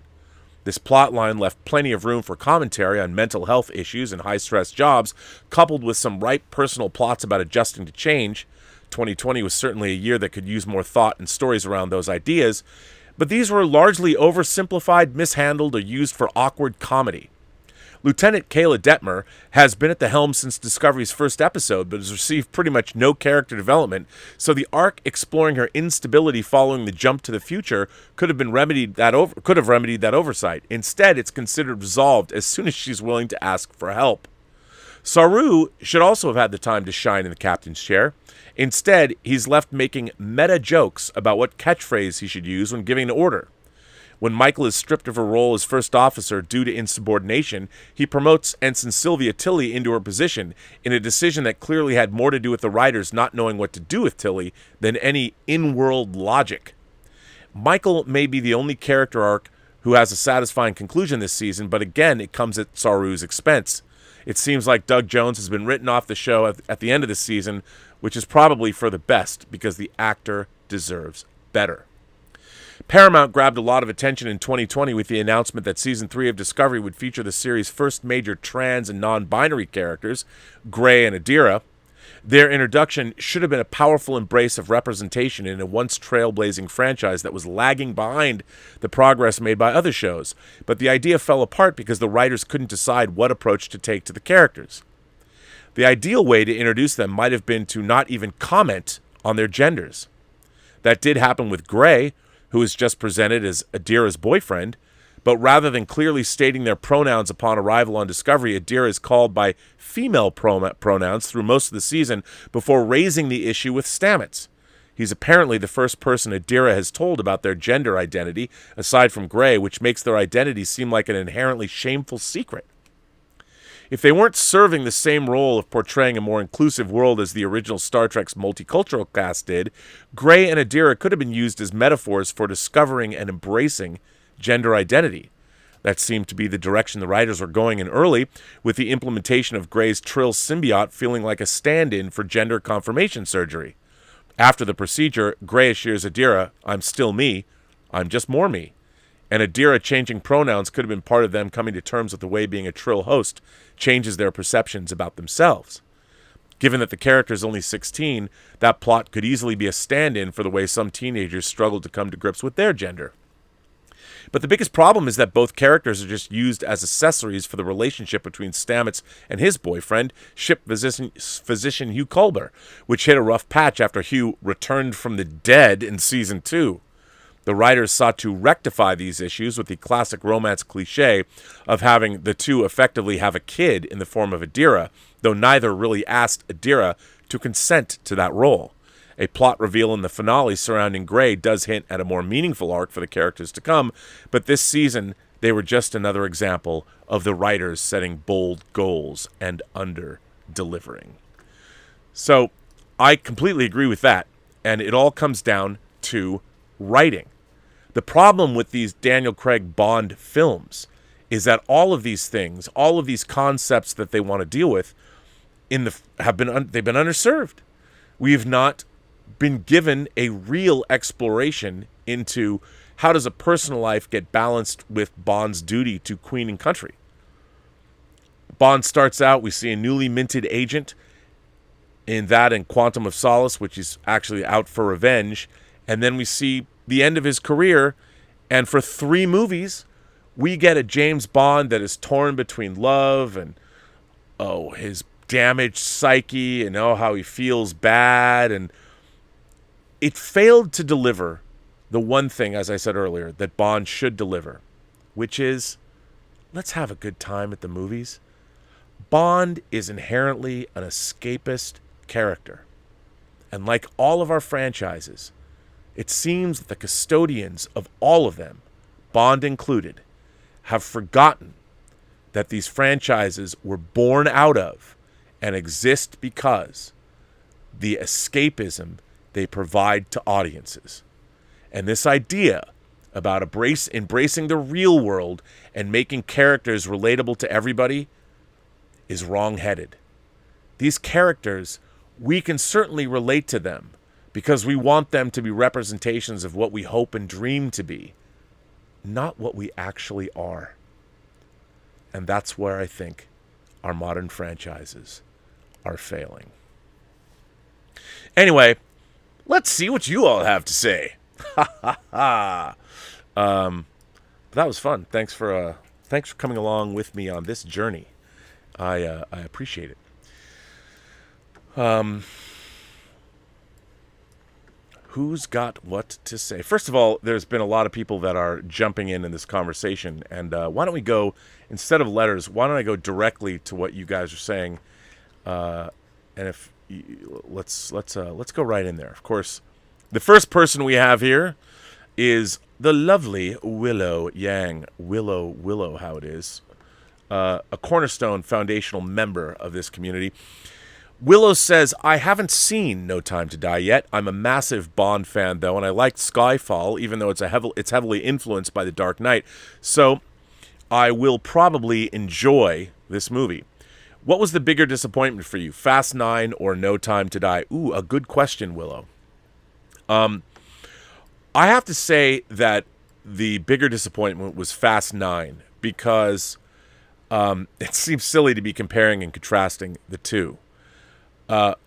This plotline left plenty of room for commentary on mental health issues and high-stress jobs, coupled with some ripe personal plots about adjusting to change. 2020 was certainly a year that could use more thought and stories around those ideas, but these were largely oversimplified, mishandled, or used for awkward comedy. Lieutenant Kayla Detmer has been at the helm since Discovery's first episode, but has received pretty much no character development, so the arc exploring her instability following the jump to the future could have remedied that oversight. Instead, it's considered resolved as soon as she's willing to ask for help. Saru should also have had the time to shine in the captain's chair. Instead, he's left making meta jokes about what catchphrase he should use when giving an order. When Michael is stripped of her role as first officer due to insubordination, he promotes Ensign Sylvia Tilly into her position in a decision that clearly had more to do with the writers not knowing what to do with Tilly than any in-world logic. Michael may be the only character arc who has a satisfying conclusion this season, but again, it comes at Saru's expense. It seems like Doug Jones has been written off the show at the end of the season, which is probably for the best because the actor deserves better. Paramount grabbed a lot of attention in 2020 with the announcement that Season 3 of Discovery would feature the series' first major trans and non-binary characters, Gray and Adira. Their introduction should have been a powerful embrace of representation in a once trailblazing franchise that was lagging behind the progress made by other shows, but the idea fell apart because the writers couldn't decide what approach to take to the characters. The ideal way to introduce them might have been to not even comment on their genders. That did happen with Gray, who is just presented as Adira's boyfriend, but rather than clearly stating their pronouns upon arrival on Discovery, Adira is called by female pronouns through most of the season before raising the issue with Stamets. He's apparently the first person Adira has told about their gender identity, aside from Gray, which makes their identity seem like an inherently shameful secret. If they weren't serving the same role of portraying a more inclusive world as the original Star Trek's multicultural cast did, Gray and Adira could have been used as metaphors for discovering and embracing gender identity. That seemed to be the direction the writers were going in early, with the implementation of Gray's Trill symbiote feeling like a stand-in for gender confirmation surgery. After the procedure, Gray assures Adira, "I'm still me, I'm just more me." And Adira changing pronouns could have been part of them coming to terms with the way being a Trill host changes their perceptions about themselves. Given that the character is only 16, that plot could easily be a stand-in for the way some teenagers struggle to come to grips with their gender. But the biggest problem is that both characters are just used as accessories for the relationship between Stamets and his boyfriend, ship physician Hugh Culber, which hit a rough patch after Hugh returned from the dead in Season 2. The writers sought to rectify these issues with the classic romance cliche of having the two effectively have a kid in the form of Adira, though neither really asked Adira to consent to that role. A plot reveal in the finale surrounding Gray does hint at a more meaningful arc for the characters to come, but this season they were just another example of the writers setting bold goals and under-delivering. So I completely agree with that, and it all comes down to writing. The problem with these Daniel Craig Bond films is that all of these things, all of these concepts that they want to deal with, they've been underserved. We have not been given a real exploration into how does a personal life get balanced with Bond's duty to Queen and country. Bond starts out, we see a newly minted agent in that and Quantum of Solace, which is actually out for revenge, and then we see the end of his career, and for 3 movies we get a James Bond that is torn between love and his damaged psyche and how he feels bad, and it failed to deliver the one thing, as I said earlier, that Bond should deliver, which is, let's have a good time at the movies. Bond is inherently an escapist character. And like all of our franchises, it seems that the custodians of all of them, Bond included, have forgotten that these franchises were born out of and exist because the escapism they provide to audiences. And this idea about embracing the real world and making characters relatable to everybody is wrong-headed. These characters, we can certainly relate to them because we want them to be representations of what we hope and dream to be, not what we actually are. And that's where I think our modern franchises are failing. Anyway, let's see what you all have to say. That was fun. Thanks for coming along with me on this journey. I appreciate it. Who's got what to say? First of all, there's been a lot of people that are jumping in this conversation, and why don't we go, instead of letters, why don't I go directly to what you guys are saying? And if let's go right in there. Of course, the first person we have here is the lovely Willow Yang. Willow, how it is. A cornerstone foundational member of this community. Willow says, I haven't seen No Time to Die yet. I'm a massive Bond fan, though, and I liked Skyfall, even though it's heavily influenced by The Dark Knight. So I will probably enjoy this movie. What was the bigger disappointment for you, Fast 9 or No Time to Die? Ooh, a good question, Willow. I have to say that the bigger disappointment was Fast 9 because it seems silly to be comparing and contrasting the two.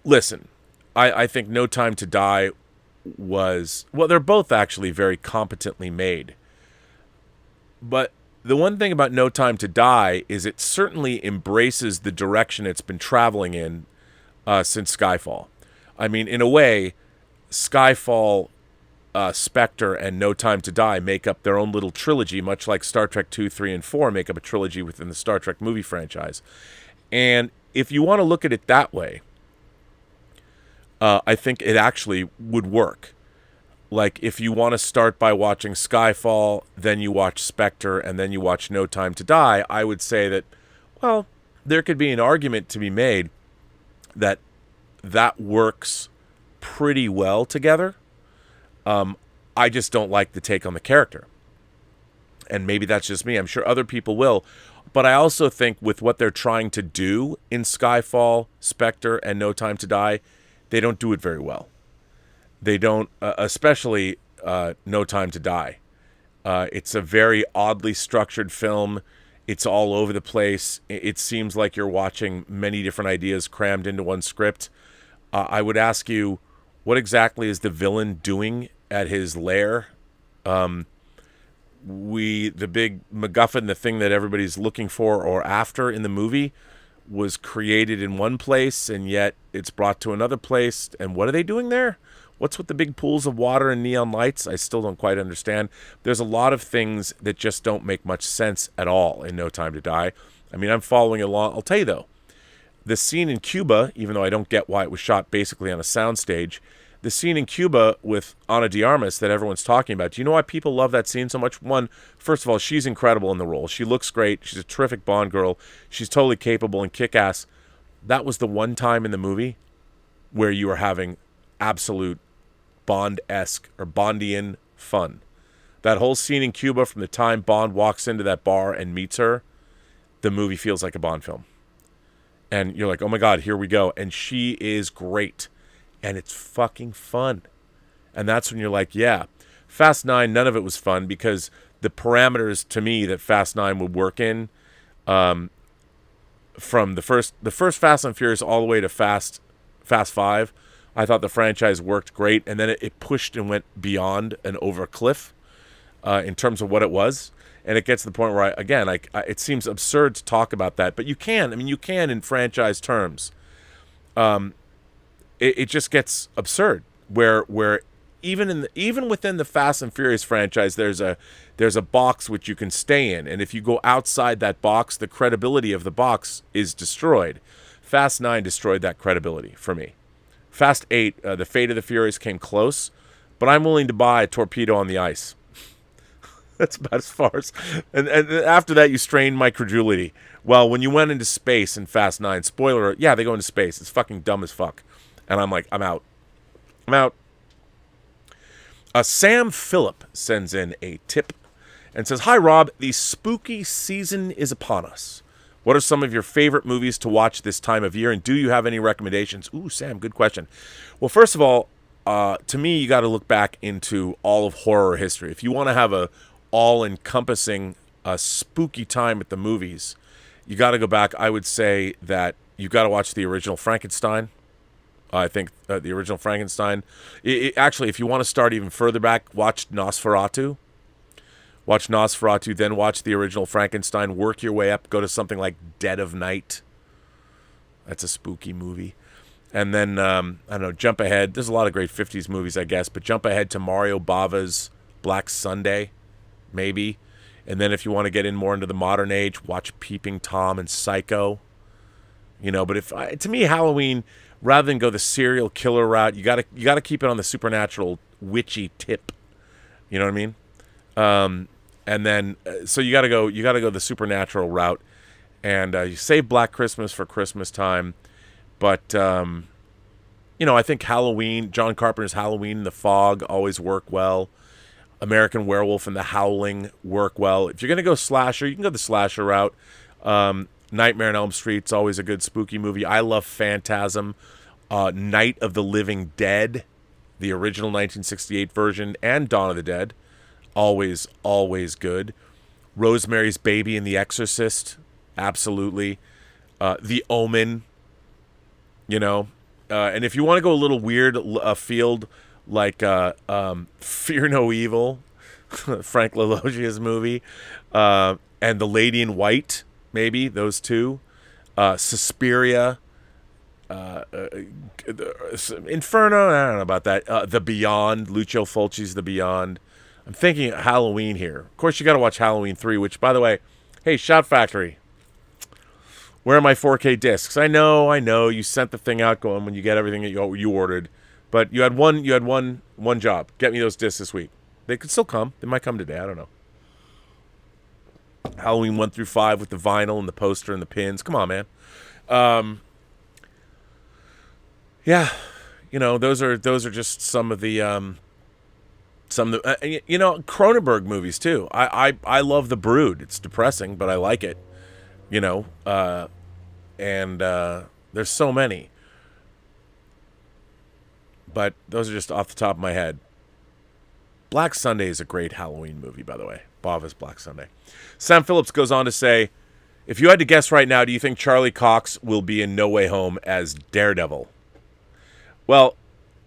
Listen, I think No Time to Die was... Well, they're both actually very competently made. But the one thing about No Time to Die is it certainly embraces the direction it's been traveling in since Skyfall. I mean, in a way, Skyfall, Spectre, and No Time to Die make up their own little trilogy, much like Star Trek 2, 3, and 4 make up a trilogy within the Star Trek movie franchise. And if you want to look at it that way, I think it actually would work. Like, if you want to start by watching Skyfall, then you watch Spectre, and then you watch No Time to Die, I would say that, well, there could be an argument to be made that that works pretty well together. I just don't like the take on the character. And maybe that's just me. I'm sure other people will. But I also think with what they're trying to do in Skyfall, Spectre, and No Time to Die, they don't do it very well. They don't, especially No Time to Die. It's a very oddly structured film. It's all over the place. It seems like you're watching many different ideas crammed into one script. I would ask you, what exactly is the villain doing at his lair? The big MacGuffin, the thing that everybody's looking for or after in the movie, was created in one place, and yet it's brought to another place. And what are they doing there? What's with the big pools of water and neon lights? I still don't quite understand. There's a lot of things that just don't make much sense at all in No Time to Die. I mean, I'm following along. I'll tell you, though, the scene in Cuba, even though I don't get why it was shot basically on a soundstage, the scene in Cuba with Ana de Armas that everyone's talking about, do you know why people love that scene so much? One, first of all, she's incredible in the role. She looks great. She's a terrific Bond girl. She's totally capable and kick-ass. That was the one time in the movie where you were having absolute Bond-esque or Bondian fun. That whole scene in Cuba, from the time Bond walks into that bar and meets her, the movie feels like a Bond film. And you're like, oh my God, here we go. And she is great. And it's fucking fun. And that's when you're like, yeah. Fast 9, none of it was fun because the parameters to me that Fast 9 would work in, from the first Fast and Furious all the way to Fast 5, I thought the franchise worked great, and then it pushed and went beyond and over a cliff in terms of what it was. And it gets to the point where, it seems absurd to talk about that, but you can. I mean, you can in franchise terms. It just gets absurd, where even within the Fast and Furious franchise, there's a box which you can stay in, and if you go outside that box, the credibility of the box is destroyed. Fast 9 destroyed that credibility for me. Fast 8, The Fate of the Furious came close, but I'm willing to buy a torpedo on the ice. That's about as far as... And after that, you strained my credulity. Well, when you went into space in Fast 9, spoiler, yeah, they go into space. It's fucking dumb as fuck. And I'm like, I'm out. Sam Phillip sends in a tip and says, hi, Rob. The spooky season is upon us. What are some of your favorite movies to watch this time of year, and do you have any recommendations? Ooh, Sam, good question. Well, first of all, to me, you got to look back into all of horror history. If you want to have a all-encompassing, spooky time at the movies, you got to go back. I would say that you got to watch the original Frankenstein. I think the original Frankenstein. Actually, if you want to start even further back, watch Nosferatu. Watch Nosferatu, then watch the original Frankenstein. Work your way up. Go to something like Dead of Night. That's a spooky movie. And then, I don't know, jump ahead. There's a lot of great 50s movies, I guess. But jump ahead to Mario Bava's Black Sunday, maybe. And then if you want to get in more into the modern age, watch Peeping Tom and Psycho. You know, but to me, Halloween, rather than go the serial killer route, you gotta keep it on the supernatural, witchy tip. You know what I mean? And then, so you gotta go the supernatural route, and you save Black Christmas for Christmas time. But I think Halloween, John Carpenter's Halloween and the Fog always work well. American Werewolf and The Howling work well. If you're gonna go slasher, you can go the slasher route. Nightmare on Elm Street's always a good spooky movie. I love Phantasm. Night of the Living Dead the original 1968 version, and Dawn of the Dead. Always, always good. Rosemary's Baby and The Exorcist. Absolutely. The Omen. You know. And if you want to go a little weird field, like Fear No Evil, Frank LaLoggia's movie, and The Lady in White, maybe, those two. Suspiria. Inferno, I don't know about that. The Beyond, Lucio Fulci's The Beyond. I'm thinking Halloween here. Of course, you got to watch Halloween 3, which, by the way, hey, Shout Factory, where are my 4K discs? I know, you sent the thing out going when you get everything that you ordered, but you had one job. Get me those discs this week. They could still come. They might come today. I don't know. Halloween 1 through 5 with the vinyl and the poster and the pins. Come on, man. Yeah, you know, those are just some of the Cronenberg movies too. I love The Brood. It's depressing, but I like it. You know, and there's so many. But those are just off the top of my head. Black Sunday is a great Halloween movie, by the way. Bava's Black Sunday. Sam Phillips goes on to say, if you had to guess right now, do you think Charlie Cox will be in No Way Home as Daredevil? Well,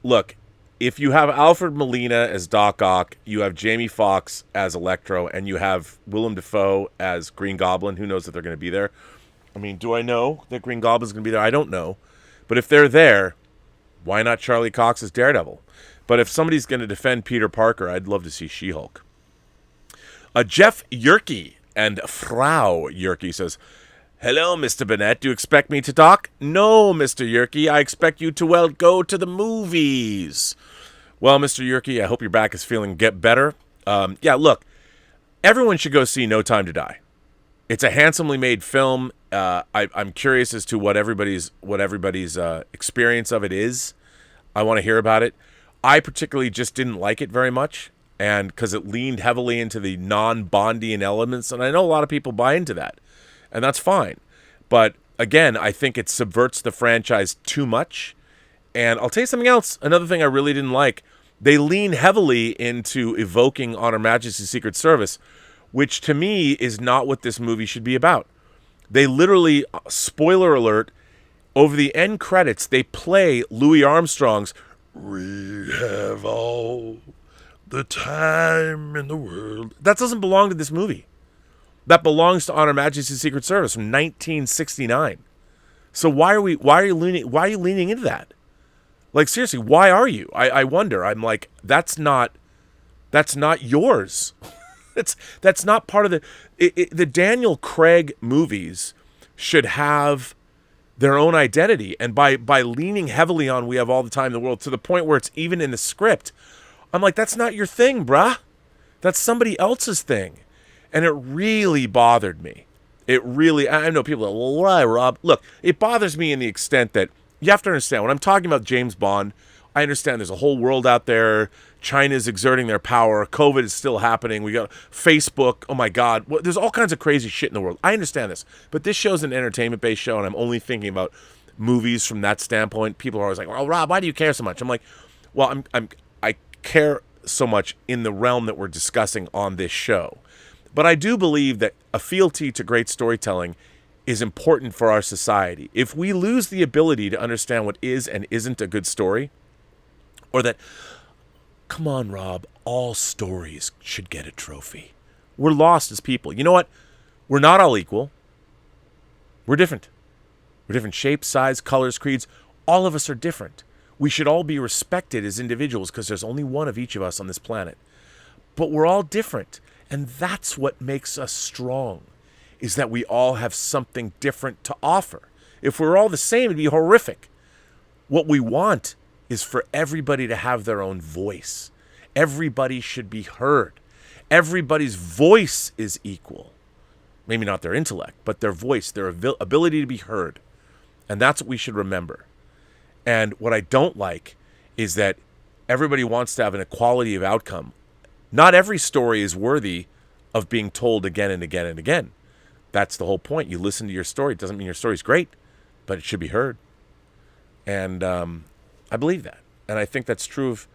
look, if you have Alfred Molina as Doc Ock, you have Jamie Foxx as Electro, and you have Willem Dafoe as Green Goblin, who knows if they're going to be there? I mean, do I know that Green Goblin's going to be there? I don't know. But if they're there, why not Charlie Cox as Daredevil? But if somebody's going to defend Peter Parker, I'd love to see She-Hulk. Jeff Yerke and Frau Yerke says, hello, Mr. Burnett. Do you expect me to talk? No, Mr. Yerke. I expect you to, well, go to the movies. Well, Mr. Yerke, I hope your back is feeling better. Yeah, look, everyone should go see No Time to Die. It's a handsomely made film. I'm curious as to what everybody's experience of it is. I want to hear about it. I particularly just didn't like it very much, and because it leaned heavily into the non-Bondian elements, and I know a lot of people buy into that, and that's fine. But again, I think it subverts the franchise too much. And I'll tell you something else. Another thing I really didn't like, they lean heavily into evoking On Her Majesty's Secret Service, which to me is not what this movie should be about. They literally, spoiler alert, over the end credits, they play Louis Armstrong's "We Have All the Time in the World." That doesn't belong to this movie. That belongs to On Her Majesty's Secret Service from 1969. So why are you leaning into that? Like, seriously, why are you? I wonder. I'm like, that's not yours. that's not part of the Daniel Craig movies should have their own identity. And by leaning heavily on We Have All the Time in the World to the point where it's even in the script, I'm like, that's not your thing, bruh. That's somebody else's thing. And it really bothered me. I know people are like, well, why, Rob? Look, it bothers me in the extent that you have to understand, when I'm talking about James Bond, I understand there's a whole world out there. China's exerting their power. COVID is still happening. We got Facebook. Oh, my God. There's all kinds of crazy shit in the world. I understand this. But this show's an entertainment-based show, and I'm only thinking about movies from that standpoint. People are always like, well, Rob, why do you care so much? I'm like, well, I care so much in the realm that we're discussing on this show. But I do believe that a fealty to great storytelling is important for our society. If we lose the ability to understand what is and isn't a good story, or that, come on, Rob, all stories should get a trophy, we're lost as people. You know what? We're not all equal. We're different. We're different shapes, size, colors, creeds. All of us are different. We should all be respected as individuals because there's only one of each of us on this planet. But we're all different. And that's what makes us strong, is that we all have something different to offer. If we're all the same, it'd be horrific. What we want is for everybody to have their own voice. Everybody should be heard. Everybody's voice is equal. Maybe not their intellect, but their voice, their ability to be heard. And that's what we should remember. And what I don't like is that everybody wants to have an equality of outcome. Not every story is worthy of being told again and again and again. That's the whole point. You listen to your story. It doesn't mean your story's great, but it should be heard. And I believe that. And I think that's true of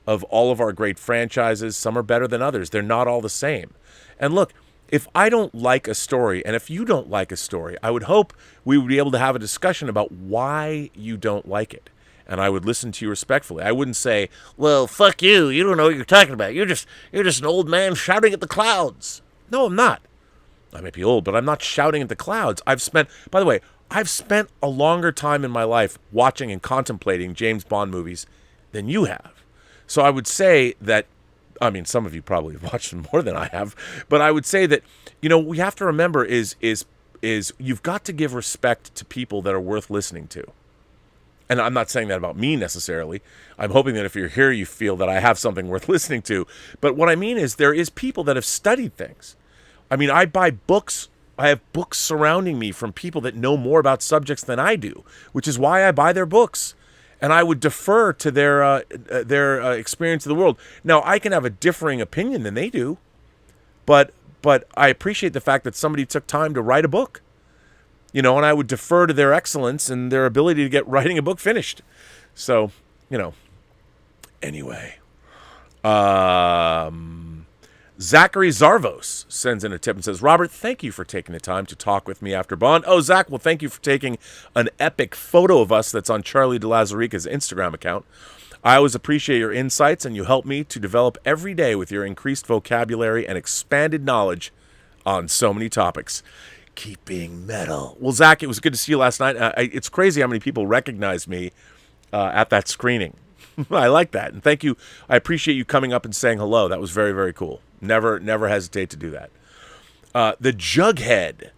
of all of our great franchises. Some are better than others. They're not all the same. And look, if I don't like a story, and if you don't like a story, I would hope we would be able to have a discussion about why you don't like it. And I would listen to you respectfully. I wouldn't say, well, fuck you. You don't know what you're talking about. You're just an old man shouting at the clouds. No, I'm not. I may be old, but I'm not shouting at the clouds. By the way, I've spent a longer time in my life watching and contemplating James Bond movies than you have. So I would say that, I mean, some of you probably have watched them more than I have, but I would say that, we have to remember is you've got to give respect to people that are worth listening to. And I'm not saying that about me necessarily. I'm hoping that if you're here, you feel that I have something worth listening to. But what I mean is there is people that have studied things. I mean, I buy books. I have books surrounding me from people that know more about subjects than I do, which is why I buy their books. And I would defer to their experience of the world. Now, I can have a differing opinion than they do, but I appreciate the fact that somebody took time to write a book. And I would defer to their excellence and their ability to get writing a book finished. So, anyway. Zachary Zarvos sends in a tip and says, Robert, thank you for taking the time to talk with me after Bond. Oh, Zach, well, thank you for taking an epic photo of us that's on Charlie de Lazarica's Instagram account. I always appreciate your insights, and you help me to develop every day with your increased vocabulary and expanded knowledge on so many topics. Keep being metal. Well, Zach, it was good to see you last night. It's crazy how many people recognized me at that screening. I like that. And thank you. I appreciate you coming up and saying hello. That was very, very cool. Never hesitate to do that. The Jughead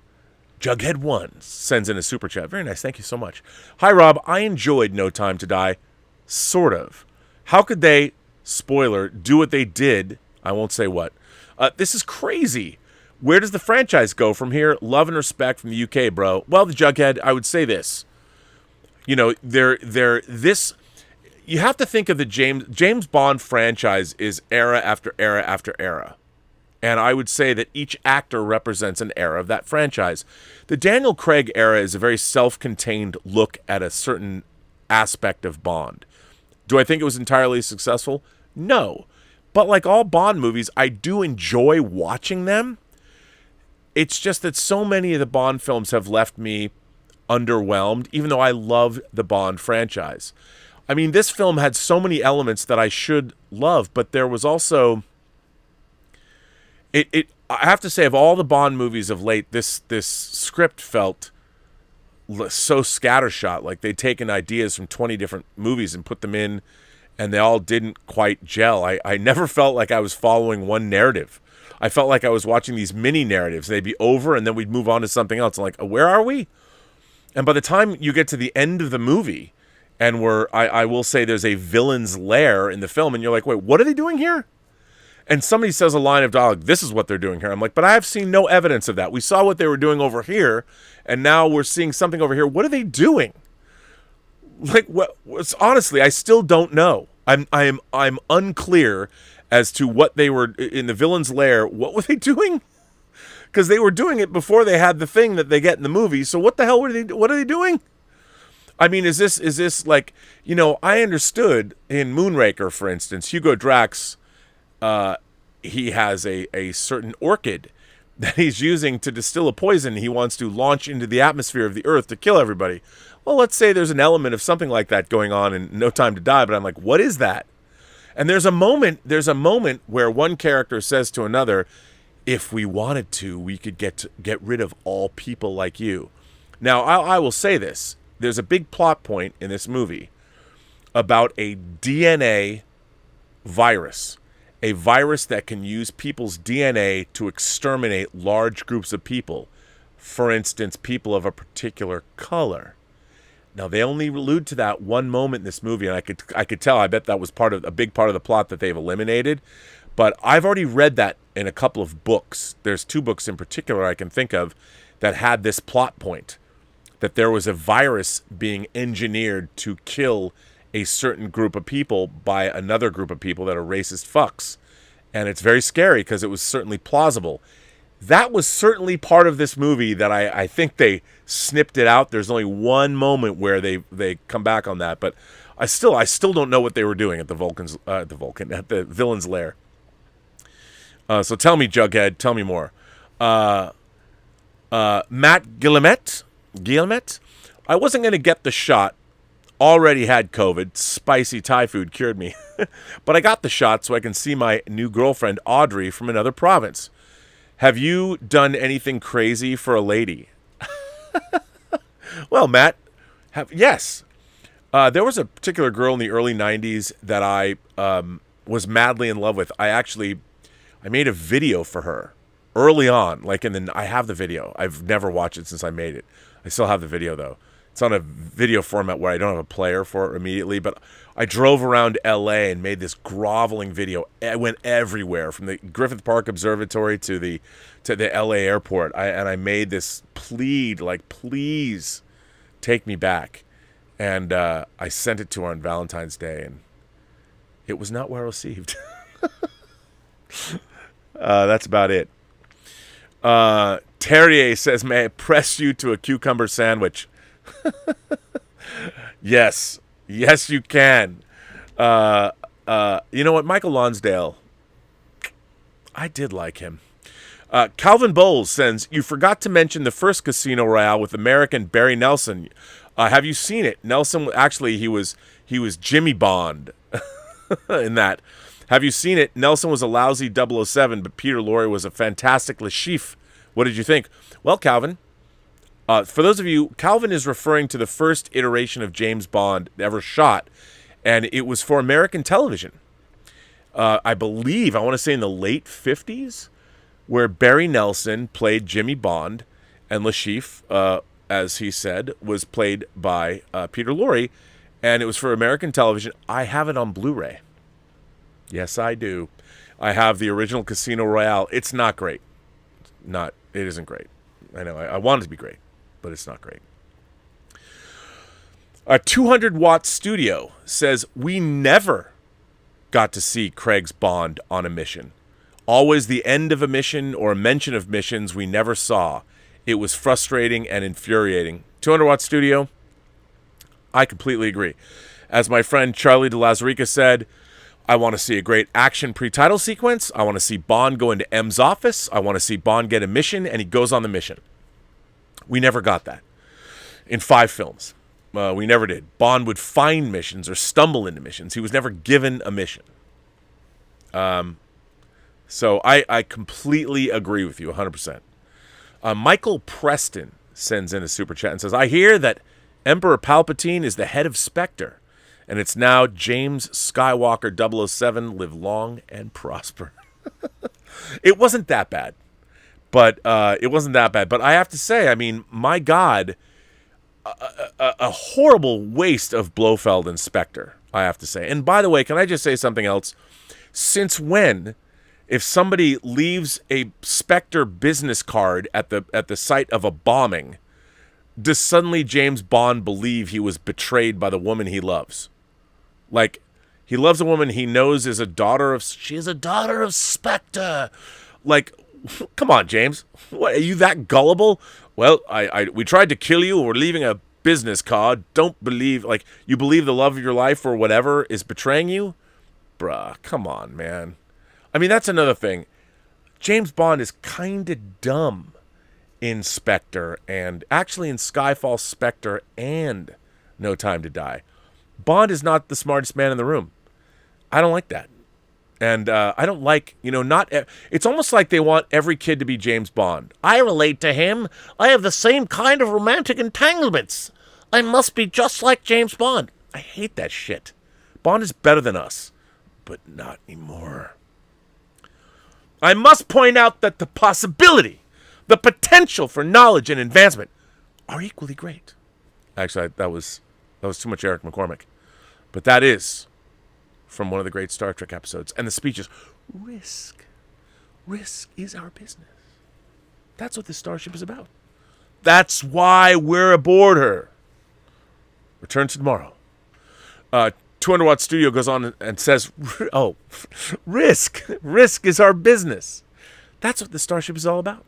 1 sends in a super chat. Very nice. Thank you so much. Hi, Rob. I enjoyed No Time to Die. Sort of. How could they, spoiler, do what they did? I won't say what. This is crazy. Where does the franchise go from here? Love and respect from the UK, bro. Well, the Jughead, I would say this. This. You have to think of the James Bond franchise is era after era after era. And I would say that each actor represents an era of that franchise. The Daniel Craig era is a very self-contained look at a certain aspect of Bond. Do I think it was entirely successful? No. But like all Bond movies, I do enjoy watching them. It's just that so many of the Bond films have left me underwhelmed, even though I love the Bond franchise. I mean, this film had so many elements that I should love, but there was also... I have to say, of all the Bond movies of late, this script felt so scattershot. Like they'd taken ideas from 20 different movies and put them in, and they all didn't quite gel. I never felt like I was following one narrative. I felt like I was watching these mini narratives. They'd be over, and then we'd move on to something else. I'm like, where are we? And by the time you get to the end of the movie, and I will say there's a villain's lair in the film, and you're like, wait, what are they doing here? And somebody says a line of dialogue, this is what they're doing here. I'm like, but I have seen no evidence of that. We saw what they were doing over here, and now we're seeing something over here. What are they doing? Like, honestly, I still don't know. I'm unclear as to what they were in the villain's lair. What were they doing? Because they were doing it before they had the thing that they get in the movie. So what the hell what are they doing? I mean, is this like, I understood in Moonraker, for instance, Hugo Drax, he has a certain orchid that he's using to distill a poison he wants to launch into the atmosphere of the earth to kill everybody. Well, let's say there's an element of something like that going on in No Time to Die, but I'm like, what is that? And there's a moment where one character says to another, if we wanted to, we could get rid of all people like you. Now, I will say this. There's a big plot point in this movie about a DNA virus. A virus that can use people's DNA to exterminate large groups of people. For instance, people of a particular color. Now, they only allude to that one moment in this movie, and I could tell. I bet that was a big part of the plot that they've eliminated. But I've already read that in a couple of books. There's 2 books in particular I can think of that had this plot point, that there was a virus being engineered to kill a certain group of people by another group of people that are racist fucks. And it's very scary because it was certainly plausible. That was certainly part of this movie that I think they snipped it out. There's only one moment where they come back on that. But I still don't know what they were doing at the at the villain's lair. So tell me, Jughead, tell me more. Matt Guillemette, I wasn't going to get the shot. Already had COVID. Spicy Thai food cured me. But I got the shot so I can see my new girlfriend, Audrey, from another province. Have you done anything crazy for a lady? Well, Matt, yes. There was a particular girl in the early 90s that I was madly in love with. I made a video for her early on. I have the video. I've never watched it since I made it. I still have the video, though. It's on a video format where I don't have a player for it immediately, but I drove around LA and made this groveling video. It went everywhere, from the Griffith Park Observatory to the LA airport. I made this plea, please take me back. And I sent it to her on Valentine's Day, and it was not well received. That's about it. Terrier says, may I press you to a cucumber sandwich? Yes, you can. You know what? Michael Lonsdale, I did like him. Calvin Bowles sends, you forgot to mention the first Casino Royale with American Barry Nelson. Have you seen it? Nelson, actually, he was Jimmy Bond in that. Have you seen it? Nelson was a lousy 007, but Peter Lorre was a fantastic Le Chiffre. What did you think? Well, Calvin, for those of you, Calvin is referring to the first iteration of James Bond ever shot, and it was for American television. I believe, I want to say in the late 50s, where Barry Nelson played Jimmy Bond, and Le Chiffre, as he said, was played by Peter Lorre, and it was for American television. I have it on Blu-ray. Yes, I do. I have the original Casino Royale. It's not great. It isn't great. I know. I want it to be great, but it's not great. A 200-watt studio says, we never got to see Craig's Bond on a mission. Always the end of a mission or a mention of missions we never saw. It was frustrating and infuriating. 200-watt studio, I completely agree. As my friend Charlie de Lazarica said, I want to see a great action pre-title sequence. I want to see Bond go into M's office. I want to see Bond get a mission, and he goes on the mission. We never got that. In 5 films, we never did. Bond would find missions or stumble into missions. He was never given a mission. So I completely agree with you 100%. Michael Preston sends in a super chat and says, I hear that Emperor Palpatine is the head of Spectre, and it's now James Skywalker 007, live long and prosper. It wasn't that bad. But But I have to say, I mean, my God, a horrible waste of Blofeld and Spectre, I have to say. And by the way, can I just say something else? Since when, if somebody leaves a Spectre business card at the site of a bombing, does suddenly James Bond believe he was betrayed by the woman he loves? Like, he loves a woman he knows is a daughter of... She is a daughter of Spectre. Like, come on, James. What, are you that gullible? Well, we tried to kill you. We're leaving a business card. Don't believe... Like, you believe the love of your life or whatever is betraying you? Bruh, come on, man. I mean, that's another thing. James Bond is kind of dumb in Spectre, and actually in Skyfall, Spectre, and No Time to Die. Bond is not the smartest man in the room. I don't like that. And I don't like, it's almost like they want every kid to be James Bond. I relate to him. I have the same kind of romantic entanglements. I must be just like James Bond. I hate that shit. Bond is better than us, but not anymore. I must point out that the possibility, the potential for knowledge and advancement are equally great. Actually, that was too much Eric McCormick. But that is from one of the great Star Trek episodes. And the speech is, risk. Risk is our business. That's what this starship is about. That's why we're aboard her. Return to tomorrow. 200-watt studio goes on and says, risk is our business. That's what the starship is all about.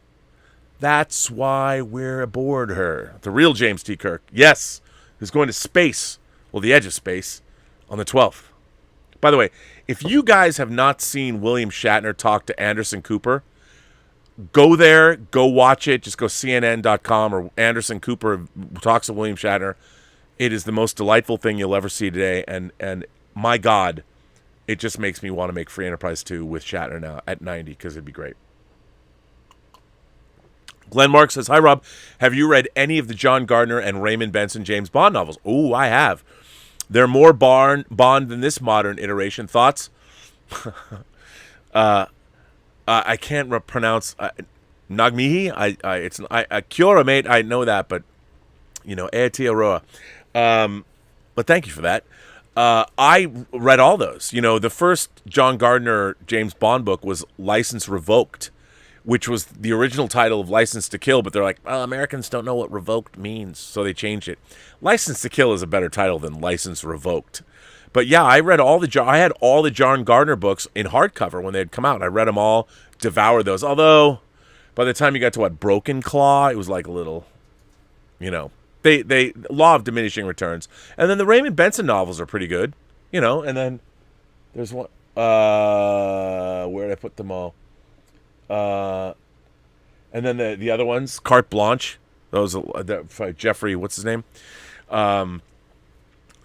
That's why we're aboard her. The real James T. Kirk, yes, who's going to space, well, the edge of space, On the 12th. By the way, if you guys have not seen William Shatner talk to Anderson Cooper, go there, go watch it. Just go CNN.com or Anderson Cooper talks to William Shatner. It is the most delightful thing you'll ever see today. And my God, it just makes me want to make Free Enterprise 2 with Shatner now at 90 because it'd be great. Glenn Mark says, hi, Rob. Have you read any of the John Gardner and Raymond Benson James Bond novels? Oh, I have. They're more Bond than this modern iteration. Thoughts? I can't pronounce Nagmihi. It's Kiora, mate. I know that, but Aotearoa. But thank you for that. I read all those. The first John Gardner James Bond book was License Revoked, which was the original title of License to Kill, but they're like, well, Americans don't know what revoked means, so they changed it. License to Kill is a better title than License Revoked. But yeah, I had all the John Gardner books in hardcover when they had come out. I read them all, devoured those. Although, by the time you got to Broken Claw, it was like a little, they law of diminishing returns. And then the Raymond Benson novels are pretty good, and then there's one, where did I put them all? And then the other ones, Carte Blanche, those Jeffrey, what's his name?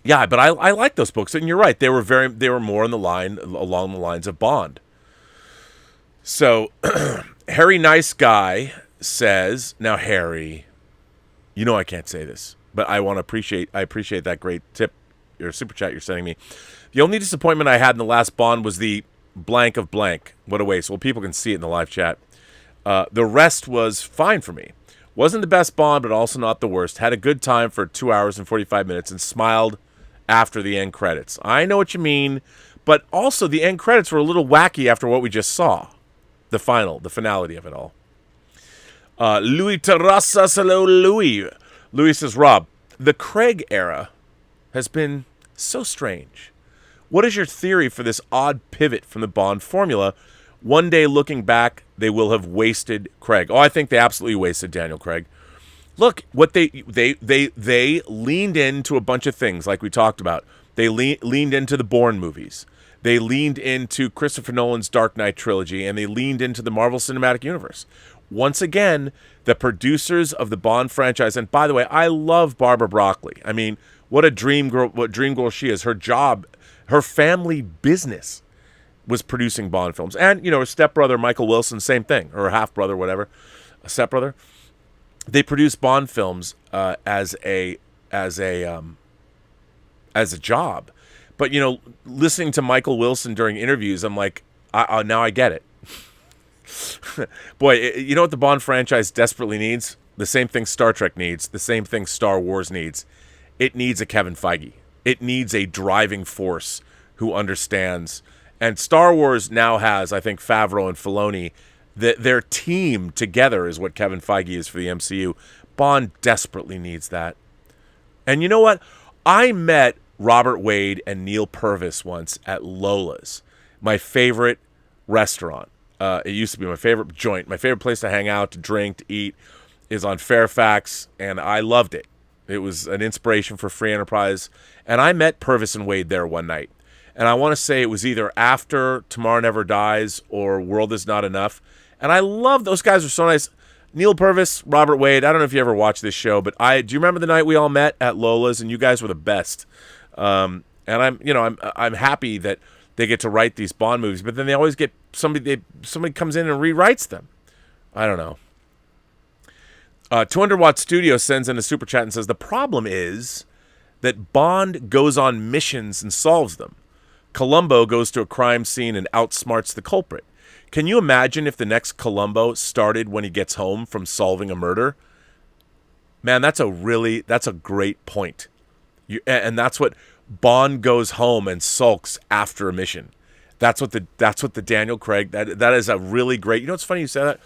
Yeah, but I like those books, and you're right. They were more along the lines of Bond. So Harry Nice Guy says, now Harry, I can't say this, but I appreciate that great tip or super chat you're sending me. The only disappointment I had in the last Bond was the blank of blank. What a waste. Well, people can see it in the live chat. The rest was fine for me. Wasn't the best Bond, but also not the worst. Had a good time for 2 hours and 45 minutes and smiled after the end credits. I know what you mean, but also the end credits were a little wacky after what we just saw. The finality of it all. Louis Terrasas, hello, Louis. Louis says, Rob, the Craig era has been so strange. What is your theory for this odd pivot from the Bond formula? One day looking back, they will have wasted Craig. Oh, I think they absolutely wasted Daniel Craig. Look, what they leaned into a bunch of things like we talked about. They leaned into the Bourne movies. They leaned into Christopher Nolan's Dark Knight trilogy, and they leaned into the Marvel Cinematic Universe. Once again, the producers of the Bond franchise, and by the way, I love Barbara Broccoli. I mean, what a dream girl she is. Her job, her family business was producing Bond films. And, her stepbrother, Michael Wilson, same thing, or half-brother, whatever, a stepbrother. They produce Bond films as a job, but listening to Michael Wilson during interviews, I'm like, now I get it. Boy, you know what the Bond franchise desperately needs? The same thing Star Trek needs. The same thing Star Wars needs. It needs a Kevin Feige. It needs a driving force who understands. And Star Wars now has, I think, Favreau and Filoni. Their team together is what Kevin Feige is for the MCU. Bond desperately needs that. And you know what? I met Robert Wade and Neil Purvis once at Lola's, my favorite restaurant. It used to be my favorite joint. My favorite place to hang out, to drink, to eat is on Fairfax, and I loved it. It was an inspiration for Free Enterprise. And I met Purvis and Wade there one night. And I want to say it was either after Tomorrow Never Dies or World Is Not Enough. And I love those guys are so nice. Neil Purvis, Robert Wade. I don't know if you ever watched this show, but do you remember the night we all met at Lola's and you guys were the best? And I'm happy that they get to write these Bond movies, but then they always get somebody comes in and rewrites them. I don't know. 200 Watt Studio sends in a super chat and says the problem is that Bond goes on missions and solves them. Columbo goes to a crime scene and outsmarts the culprit. Can you imagine if the next Columbo started when he gets home from solving a murder? Man, that's a great point. And that's what Bond goes home and sulks after a mission. That's what the Daniel Craig, that is a really great, it's funny you say that.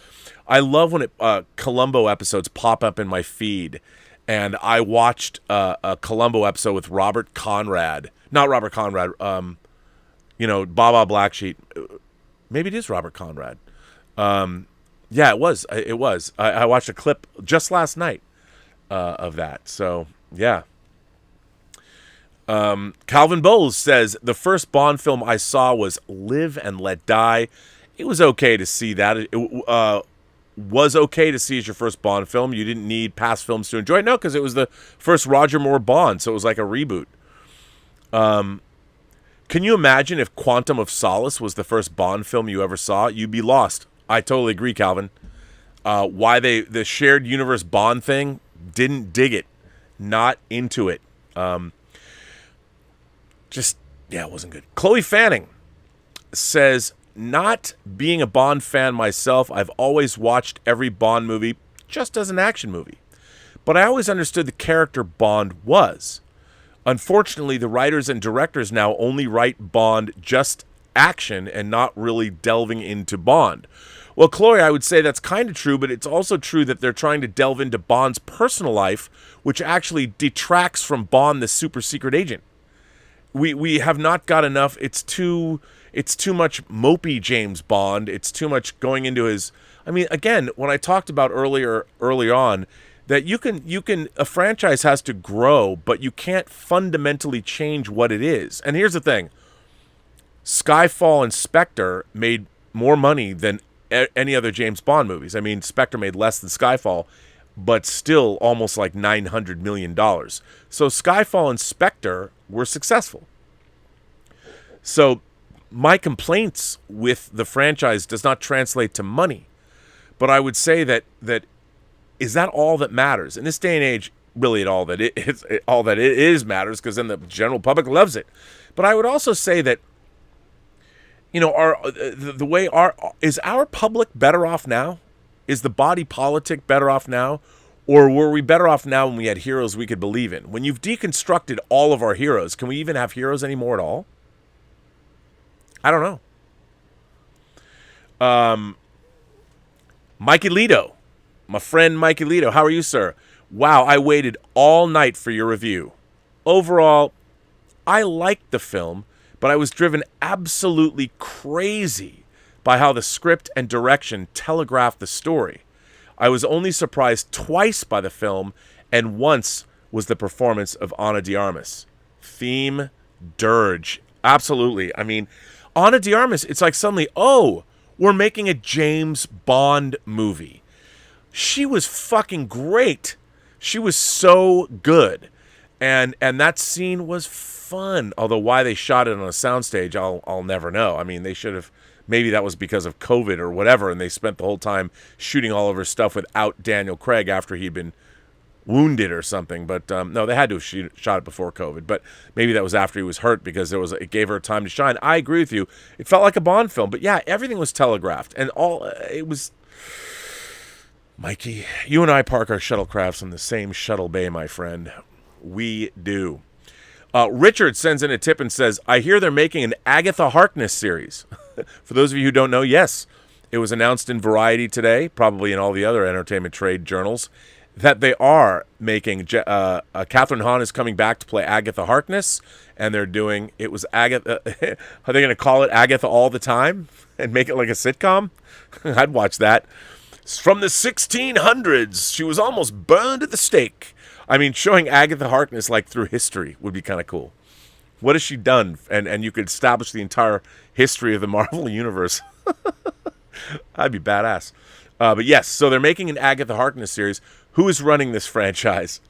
I love when Columbo episodes pop up in my feed. And I watched a Columbo episode with Robert Conrad. Not Robert Conrad, Baba Blacksheep. Maybe it is Robert Conrad. Yeah, it was. I watched a clip just last night of that. So, yeah. Calvin Bowles says, the first Bond film I saw was Live and Let Die. It was okay to see that. It was okay to see as your first Bond film. You didn't need past films to enjoy it. No, because it was the first Roger Moore Bond, so it was like a reboot. Can you imagine if Quantum of Solace was the first Bond film you ever saw? You'd be lost. I totally agree, Calvin. Why the shared universe Bond thing, didn't dig it. Not into it. It wasn't good. Chloe Fanning says, not being a Bond fan myself, I've always watched every Bond movie just as an action movie. But I always understood the character Bond was. Unfortunately, the writers and directors now only write Bond just action and not really delving into Bond. Well, Chloe, I would say that's kind of true, but it's also true that they're trying to delve into Bond's personal life, which actually detracts from Bond, the super secret agent. We have not got enough. It's too much mopey James Bond. It's too much going into his. I mean, again, when I talked about early on, that you can a franchise has to grow, but you can't fundamentally change what it is. And here's the thing: Skyfall and Spectre made more money than any other James Bond movies. I mean, Spectre made less than Skyfall, but still almost like $900 million. So Skyfall and Spectre were successful. So my complaints with the franchise does not translate to money. But I would say that is that all that matters? In this day and age, really all that it is matters, because then the general public loves it. But I would also say that, you know, is our public better off now? Is the body politic better off now? Or were we better off now when we had heroes we could believe in? When you've deconstructed all of our heroes, can we even have heroes anymore at all? I don't know. Mikey Lito. My friend Mikey Lito. How are you, sir? Wow, I waited all night for your review. Overall, I liked the film, but I was driven absolutely crazy by how the script and direction telegraphed the story. I was only surprised twice by the film, and once was the performance of Ana de Armas. Theme dirge. Absolutely. I mean, Ana de Armas, it's like suddenly, oh, we're making a James Bond movie. She was fucking great. She was so good. And that scene was fun. Although why they shot it on a soundstage, I'll never know. I mean, they should have. Maybe that was because of COVID or whatever, and they spent the whole time shooting all of her stuff without Daniel Craig after he'd been wounded or something. But no, they had to have shot it before COVID. But maybe that was after he was hurt, because it gave her time to shine. I agree with you. It felt like a Bond film. But yeah, everything was telegraphed. And it was... Mikey, you and I park our shuttlecrafts in the same shuttle bay, my friend. We do. Richard sends in a tip and says, I hear they're making an Agatha Harkness series. For those of you who don't know, yes, it was announced in Variety today, probably in all the other entertainment trade journals, that they are making, Catherine Hahn is coming back to play Agatha Harkness, and they're doing, it was Agatha, are they going to call it Agatha All the Time and make it like a sitcom? I'd watch that. From the 1600s, she was almost burned at the stake. I mean, showing Agatha Harkness like through history would be kind of cool. What has she done? And you could establish the entire history of the Marvel Universe. That'd be badass. But yes, so they're making an Agatha Harkness series. Who is running this franchise?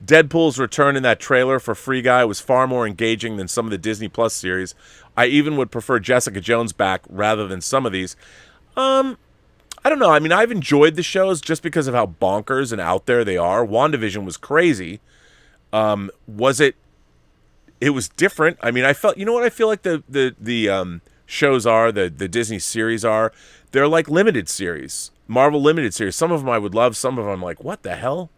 Deadpool's return in that trailer for Free Guy was far more engaging than some of the Disney Plus series. I even would prefer Jessica Jones back rather than some of these. I don't know. I mean, I've enjoyed the shows just because of how bonkers and out there they are. WandaVision was crazy. It was different. I mean, I felt, you know what I feel like the shows are, the Disney series are? They're like limited series, Marvel limited series. Some of them I would love. Some of them I'm like, what the hell?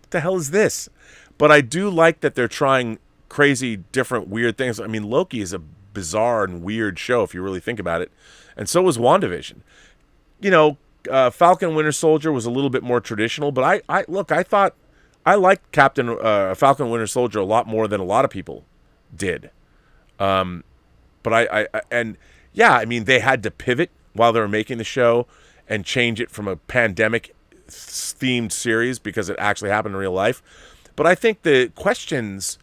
What the hell is this? But I do like that they're trying crazy, different, weird things. I mean, Loki is a bizarre and weird show if you really think about it. And so was WandaVision. You know, Falcon and Winter Soldier was a little bit more traditional, but I thought I liked Falcon and Winter Soldier a lot more than a lot of people did. But I mean, they had to pivot while they were making the show and change it from a pandemic themed series because it actually happened in real life. But I think the questions,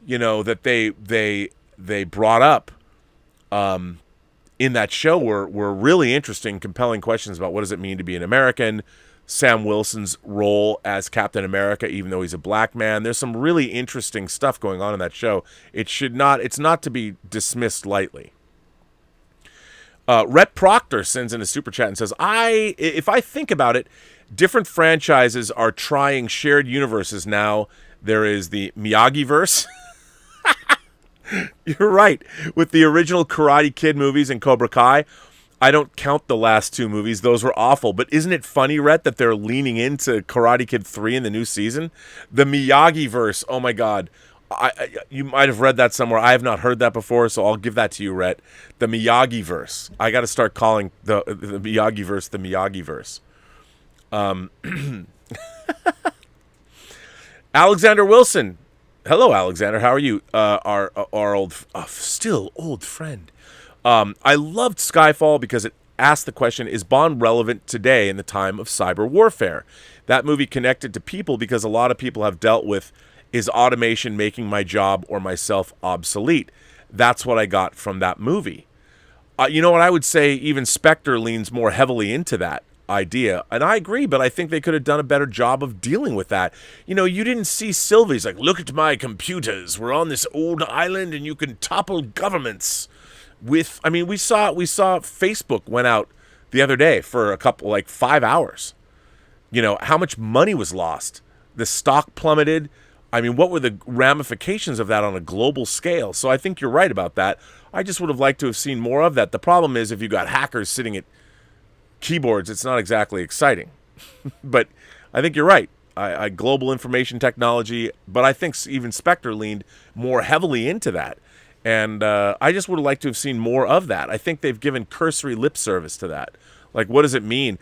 that they brought up in that show were really interesting, compelling questions about what does it mean to be an American, Sam Wilson's role as Captain America, even though he's a black man. There's some really interesting stuff going on in that show. It's not to be dismissed lightly. Rhett Proctor sends in a super chat and says, if I think about it, different franchises are trying shared universes now. There is the Miyagi-verse. You're right. With the original Karate Kid movies and Cobra Kai, I don't count the last two movies. Those were awful. But isn't it funny, Rhett, that they're leaning into Karate Kid 3 in the new season? The Miyagi-verse, oh my God. You might have read that somewhere. I have not heard that before, so I'll give that to you, Rhett. The Miyagi-verse. I got to start calling the Miyagi-verse the Miyagi-verse. Alexander Wilson. Hello, Alexander. How are you? Our old, still old friend. I loved Skyfall because it asked the question, is Bond relevant today in the time of cyber warfare? That movie connected to people because a lot of people have dealt with, is automation making my job or myself obsolete? That's what I got from that movie. You know what? I would say even Spectre leans more heavily into that idea, and I agree, but I think they could have done a better job of dealing with that. You didn't see Sylvie's like, look at my computers, we're on this old island and you can topple governments we saw Facebook went out the other day for a couple, 5 hours. How much money was lost? The stock plummeted. What were the ramifications of that on a global scale? So I think you're right about that. I just would have liked to have seen more of that. The problem is if you got hackers sitting at keyboards, it's not exactly exciting. But I think you're right. I global information technology, but I think even Spectre leaned more heavily into that. And I just would have liked to have seen more of that. I think they've given cursory lip service to that. What does it mean?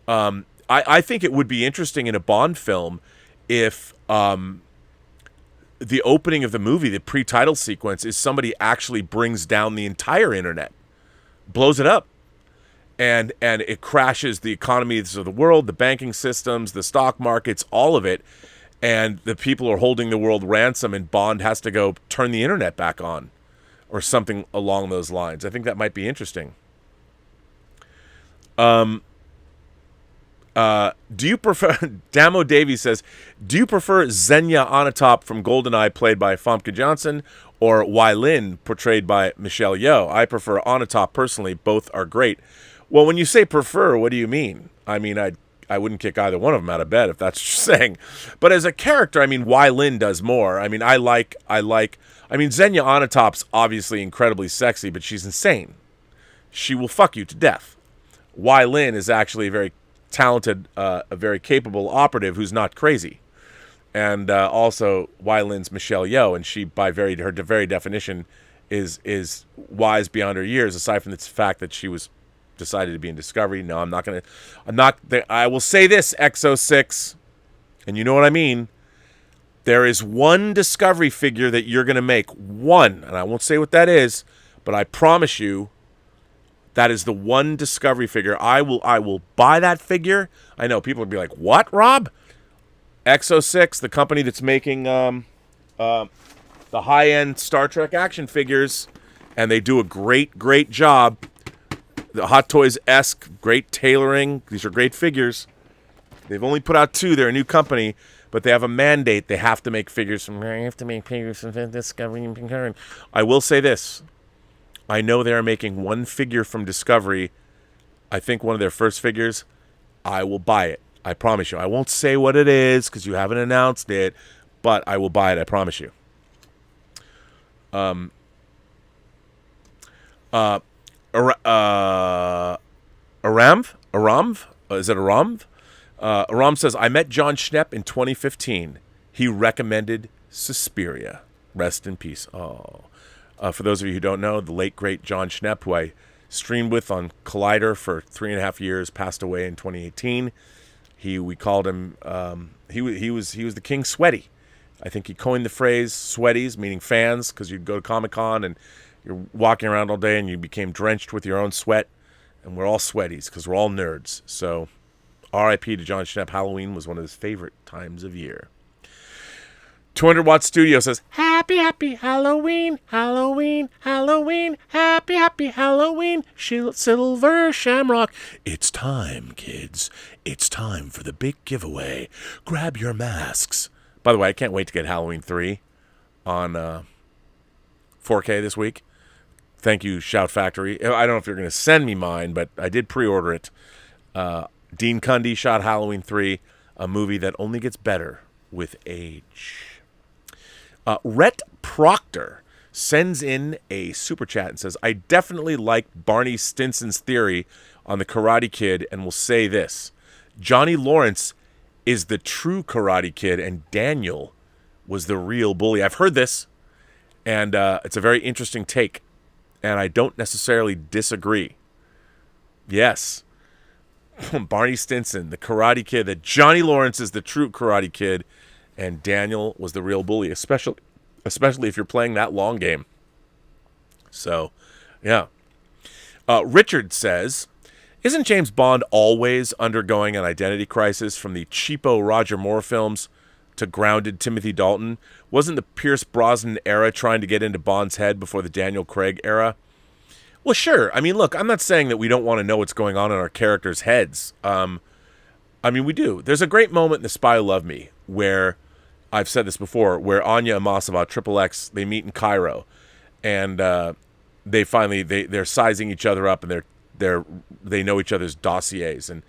I think it would be interesting in a Bond film if the opening of the movie, the pre-title sequence, is somebody actually brings down the entire internet, blows it up. And it crashes the economies of the world, the banking systems, the stock markets, all of it. And the people are holding the world ransom, and Bond has to go turn the internet back on or something along those lines. I think that might be interesting. Do you prefer, Damo Davies says, do you prefer Xenia Onatop from GoldenEye played by Famke Johnson or Wai Lin portrayed by Michelle Yeoh? I prefer Onatop personally. Both are great. Well, when you say prefer, what do you mean? I wouldn't kick either one of them out of bed if that's what you're saying. But as a character, Wai Lin does more. Xenia Onatop's obviously incredibly sexy, but she's insane. She will fuck you to death. Wai Lin is actually a very talented, a very capable operative who's not crazy. And also, Wai Lin's Michelle Yeoh, and she, by her very definition, is wise beyond her years, aside from the fact that she was decided to be in Discovery. No, I will say this, XO6, and you know what I mean. There is one Discovery figure that you're going to make. One, and I won't say what that is, but I promise you, that is the one Discovery figure. I will buy that figure. I know people would be like, what, Rob? XO6, the company that's making the high-end Star Trek action figures, and they do a great job. The Hot Toys-esque, great tailoring. These are great figures. They've only put out 2. They're a new company, but they have a mandate. They have to make figures from Discovery and Concurrent. I will say this. I know they are making one figure from Discovery. I think one of their first figures. I will buy it. I promise you. I won't say what it is because you haven't announced it, but I will buy it. I promise you. Aramv? Is it Aramv? Aram says, I met John Schnepp in 2015. He recommended Suspiria. Rest in peace. Oh. For those of you who don't know, the late, great John Schnepp, who I streamed with on Collider for 3.5 years, passed away in 2018. We called him, he was the King Sweaty. I think he coined the phrase sweaties, meaning fans, because you'd go to Comic-Con and you're walking around all day and you became drenched with your own sweat. And we're all sweaties because we're all nerds. So R.I.P. to John Schnepp. Halloween was one of his favorite times of year. 200 Watt Studio says, Happy, happy Halloween, Halloween, Halloween, happy, happy Halloween, Silver Shamrock. It's time, kids. It's time for the big giveaway. Grab your masks. By the way, I can't wait to get Halloween 3 on 4K this week. Thank you, Shout Factory. I don't know if you're going to send me mine, but I did pre-order it. Dean Cundy shot Halloween 3, a movie that only gets better with age. Rhett Proctor sends in a super chat and says, I definitely like Barney Stinson's theory on the Karate Kid and will say this. Johnny Lawrence is the true Karate Kid and Daniel was the real bully. I've heard this, and it's a very interesting take, and I don't necessarily disagree. Yes. Barney Stinson, the Karate Kid, that Johnny Lawrence is the true Karate Kid, and Daniel was the real bully, especially if you're playing that long game. So, yeah. Richard says, isn't James Bond always undergoing an identity crisis from the cheapo Roger Moore films to grounded Timothy Dalton? Wasn't the Pierce Brosnan era trying to get into Bond's head before the Daniel Craig era? Well, sure. I mean, look, I'm not saying that we don't want to know what's going on in our characters' heads. I mean, we do. There's a great moment in The Spy Who Loved Me where, I've said this before, where Anya Amasova, Triple X, they meet in Cairo, and they're sizing each other up, and they know each other's dossiers, and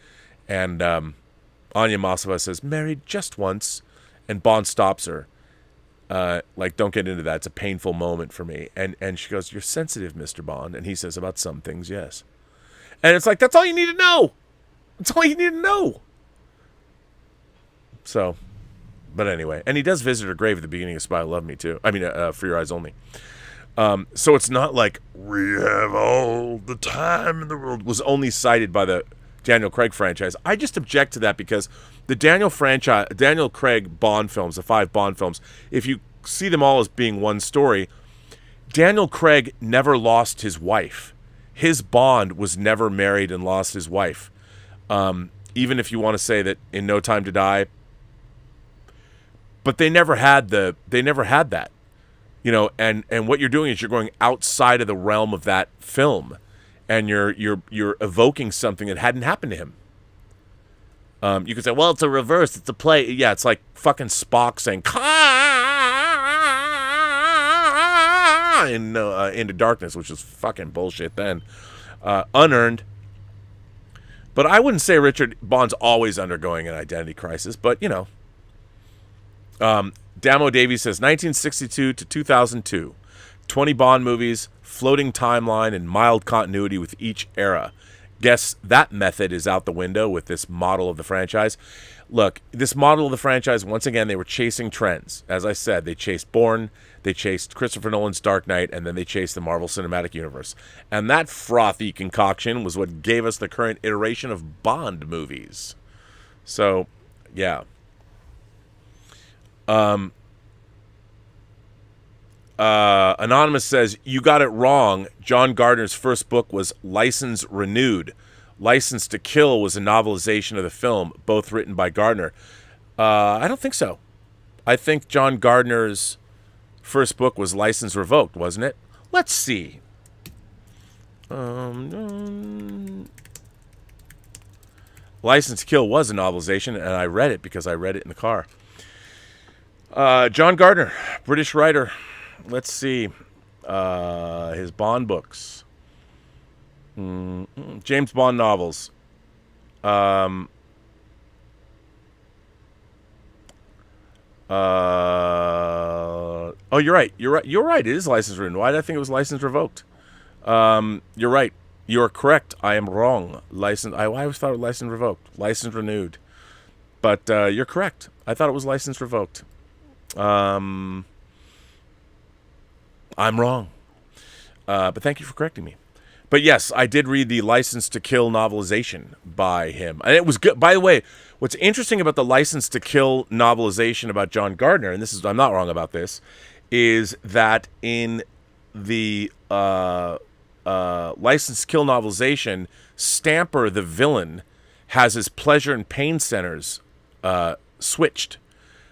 Anya Amasova says, married just once, and Bond stops her. Don't get into that. It's a painful moment for me. And she goes, you're sensitive, Mr. Bond. And he says, about some things, yes. And it's like, that's all you need to know. That's all you need to know. So, but anyway. And he does visit her grave at the beginning of Spy Who Loved Me, too. I mean, For Your Eyes Only. So it's not like, we have all the time in the world, was only cited by the Daniel Craig franchise. I just object to that because the Daniel Craig Bond films, the 5 Bond films, if you see them all as being one story, Daniel Craig never lost his wife. His Bond was never married and lost his wife. Even if you want to say that in No Time to Die, but they never had that. You know, and what you're doing is you're going outside of the realm of that film, and you're evoking something that hadn't happened to him. You could say, well, it's a reverse, it's a play. Yeah, it's like fucking Spock saying in Into Darkness, which is fucking bullshit then. Unearned. But I wouldn't say Richard Bond's always undergoing an identity crisis, but, you know. Damo Davies says, 1962 to 2002. 20 Bond movies, floating timeline, and mild continuity with each era. Guess that method is out the window with this model of the franchise. Look, this model of the franchise, once again, they were chasing trends. As I said, they chased Bourne, they chased Christopher Nolan's Dark Knight, and then they chased the Marvel Cinematic Universe. And that frothy concoction was what gave us the current iteration of Bond movies. So, yeah. Anonymous says, you got it wrong. John Gardner's first book was License Renewed. License to Kill was a novelization of the film, both written by Gardner. I don't think so. I think John Gardner's first book was License Revoked, wasn't it? Let's see. License to Kill was a novelization, and I read it because I read it in the car. John Gardner, British writer. Let's see. His Bond books. James Bond novels. Oh, you're right. You're right. It is license renewed. Why did I think it was license revoked? You're right. You're correct. I am wrong. I always thought it was license revoked. License renewed. But you're correct. I thought it was license revoked. I'm wrong. But thank you for correcting me. But yes, I did read the License to Kill novelization by him. And it was good. By the way, what's interesting about the License to Kill novelization about John Gardner, and I'm not wrong about this, is that in the License to Kill novelization, Stamper, the villain, has his pleasure and pain centers switched.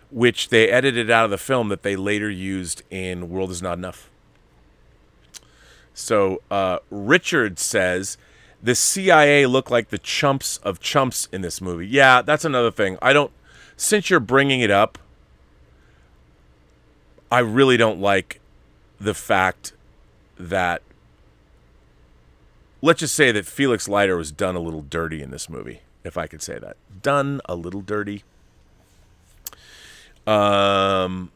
which they edited out of the film that they later used in World Is Not Enough. So Richard says, the CIA look like the chumps of chumps in this movie. Yeah, that's another thing. Since you're bringing it up, I really don't like the fact that, let's just say that Felix Leiter was done a little dirty in this movie, if I could say that. Done a little dirty. Glenn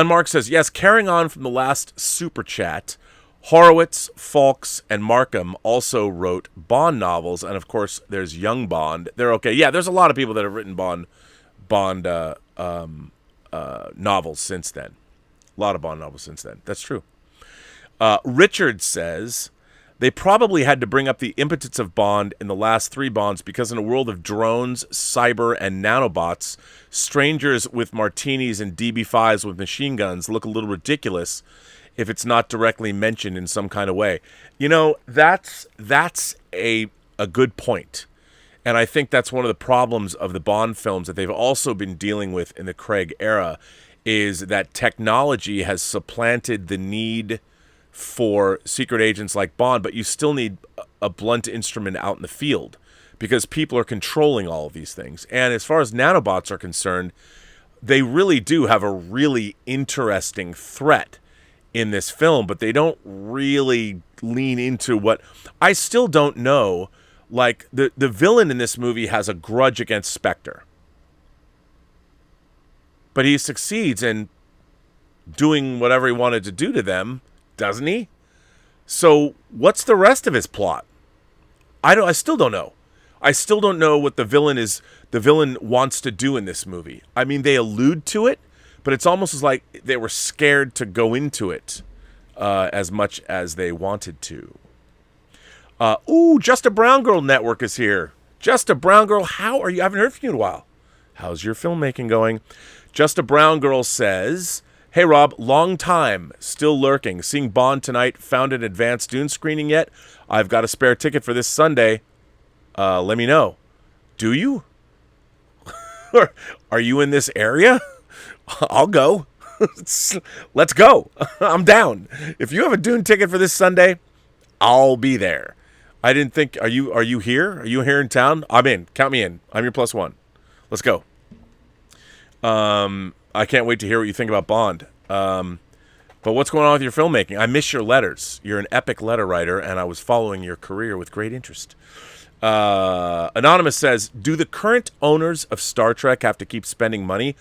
Mark says, yes, carrying on from the last super chat, Horowitz, Fawkes, and Markham also wrote Bond novels, and of course, there's Young Bond. They're okay. Yeah, there's a lot of people that have written Bond novels since then. A lot of Bond novels since then. That's true. Richard says, they probably had to bring up the impotence of Bond in the last 3 Bonds because in a world of drones, cyber, and nanobots, strangers with martinis and DB5s with machine guns look a little ridiculous if it's not directly mentioned in some kind of way. You know, that's a good point. And I think that's one of the problems of the Bond films that they've also been dealing with in the Craig era, is that technology has supplanted the need for secret agents like Bond, but you still need a blunt instrument out in the field because people are controlling all of these things. And as far as nanobots are concerned, they really do have a really interesting threat in this film, but they don't really lean into what I still don't know. Like the villain in this movie has a grudge against Spectre, but he succeeds in doing whatever he wanted to do to them, doesn't he? So what's the rest of his plot? I still don't know. I still don't know what the villain wants to do in this movie. I mean, they allude to it, but it's almost as like they were scared to go into it as much as they wanted to. Just a Brown Girl Network is here. Just a Brown Girl, how are you? I haven't heard from you in a while. How's your filmmaking going? Just a Brown Girl says, hey Rob, long time, still lurking. Seeing Bond tonight, found an advanced Dune screening yet? I've got a spare ticket for this Sunday. Let me know. Do you? Are you in this area? I'll go. Let's go. I'm down. If you have a Dune ticket for this Sunday, I'll be there. I didn't think. Are you here? Are you here in town? I'm in. Count me in. I'm your +1. Let's go. I can't wait to hear what you think about Bond. But what's going on with your filmmaking? I miss your letters. You're an epic letter writer, and I was following your career with great interest. Anonymous says, do the current owners of Star Trek have to keep spending money,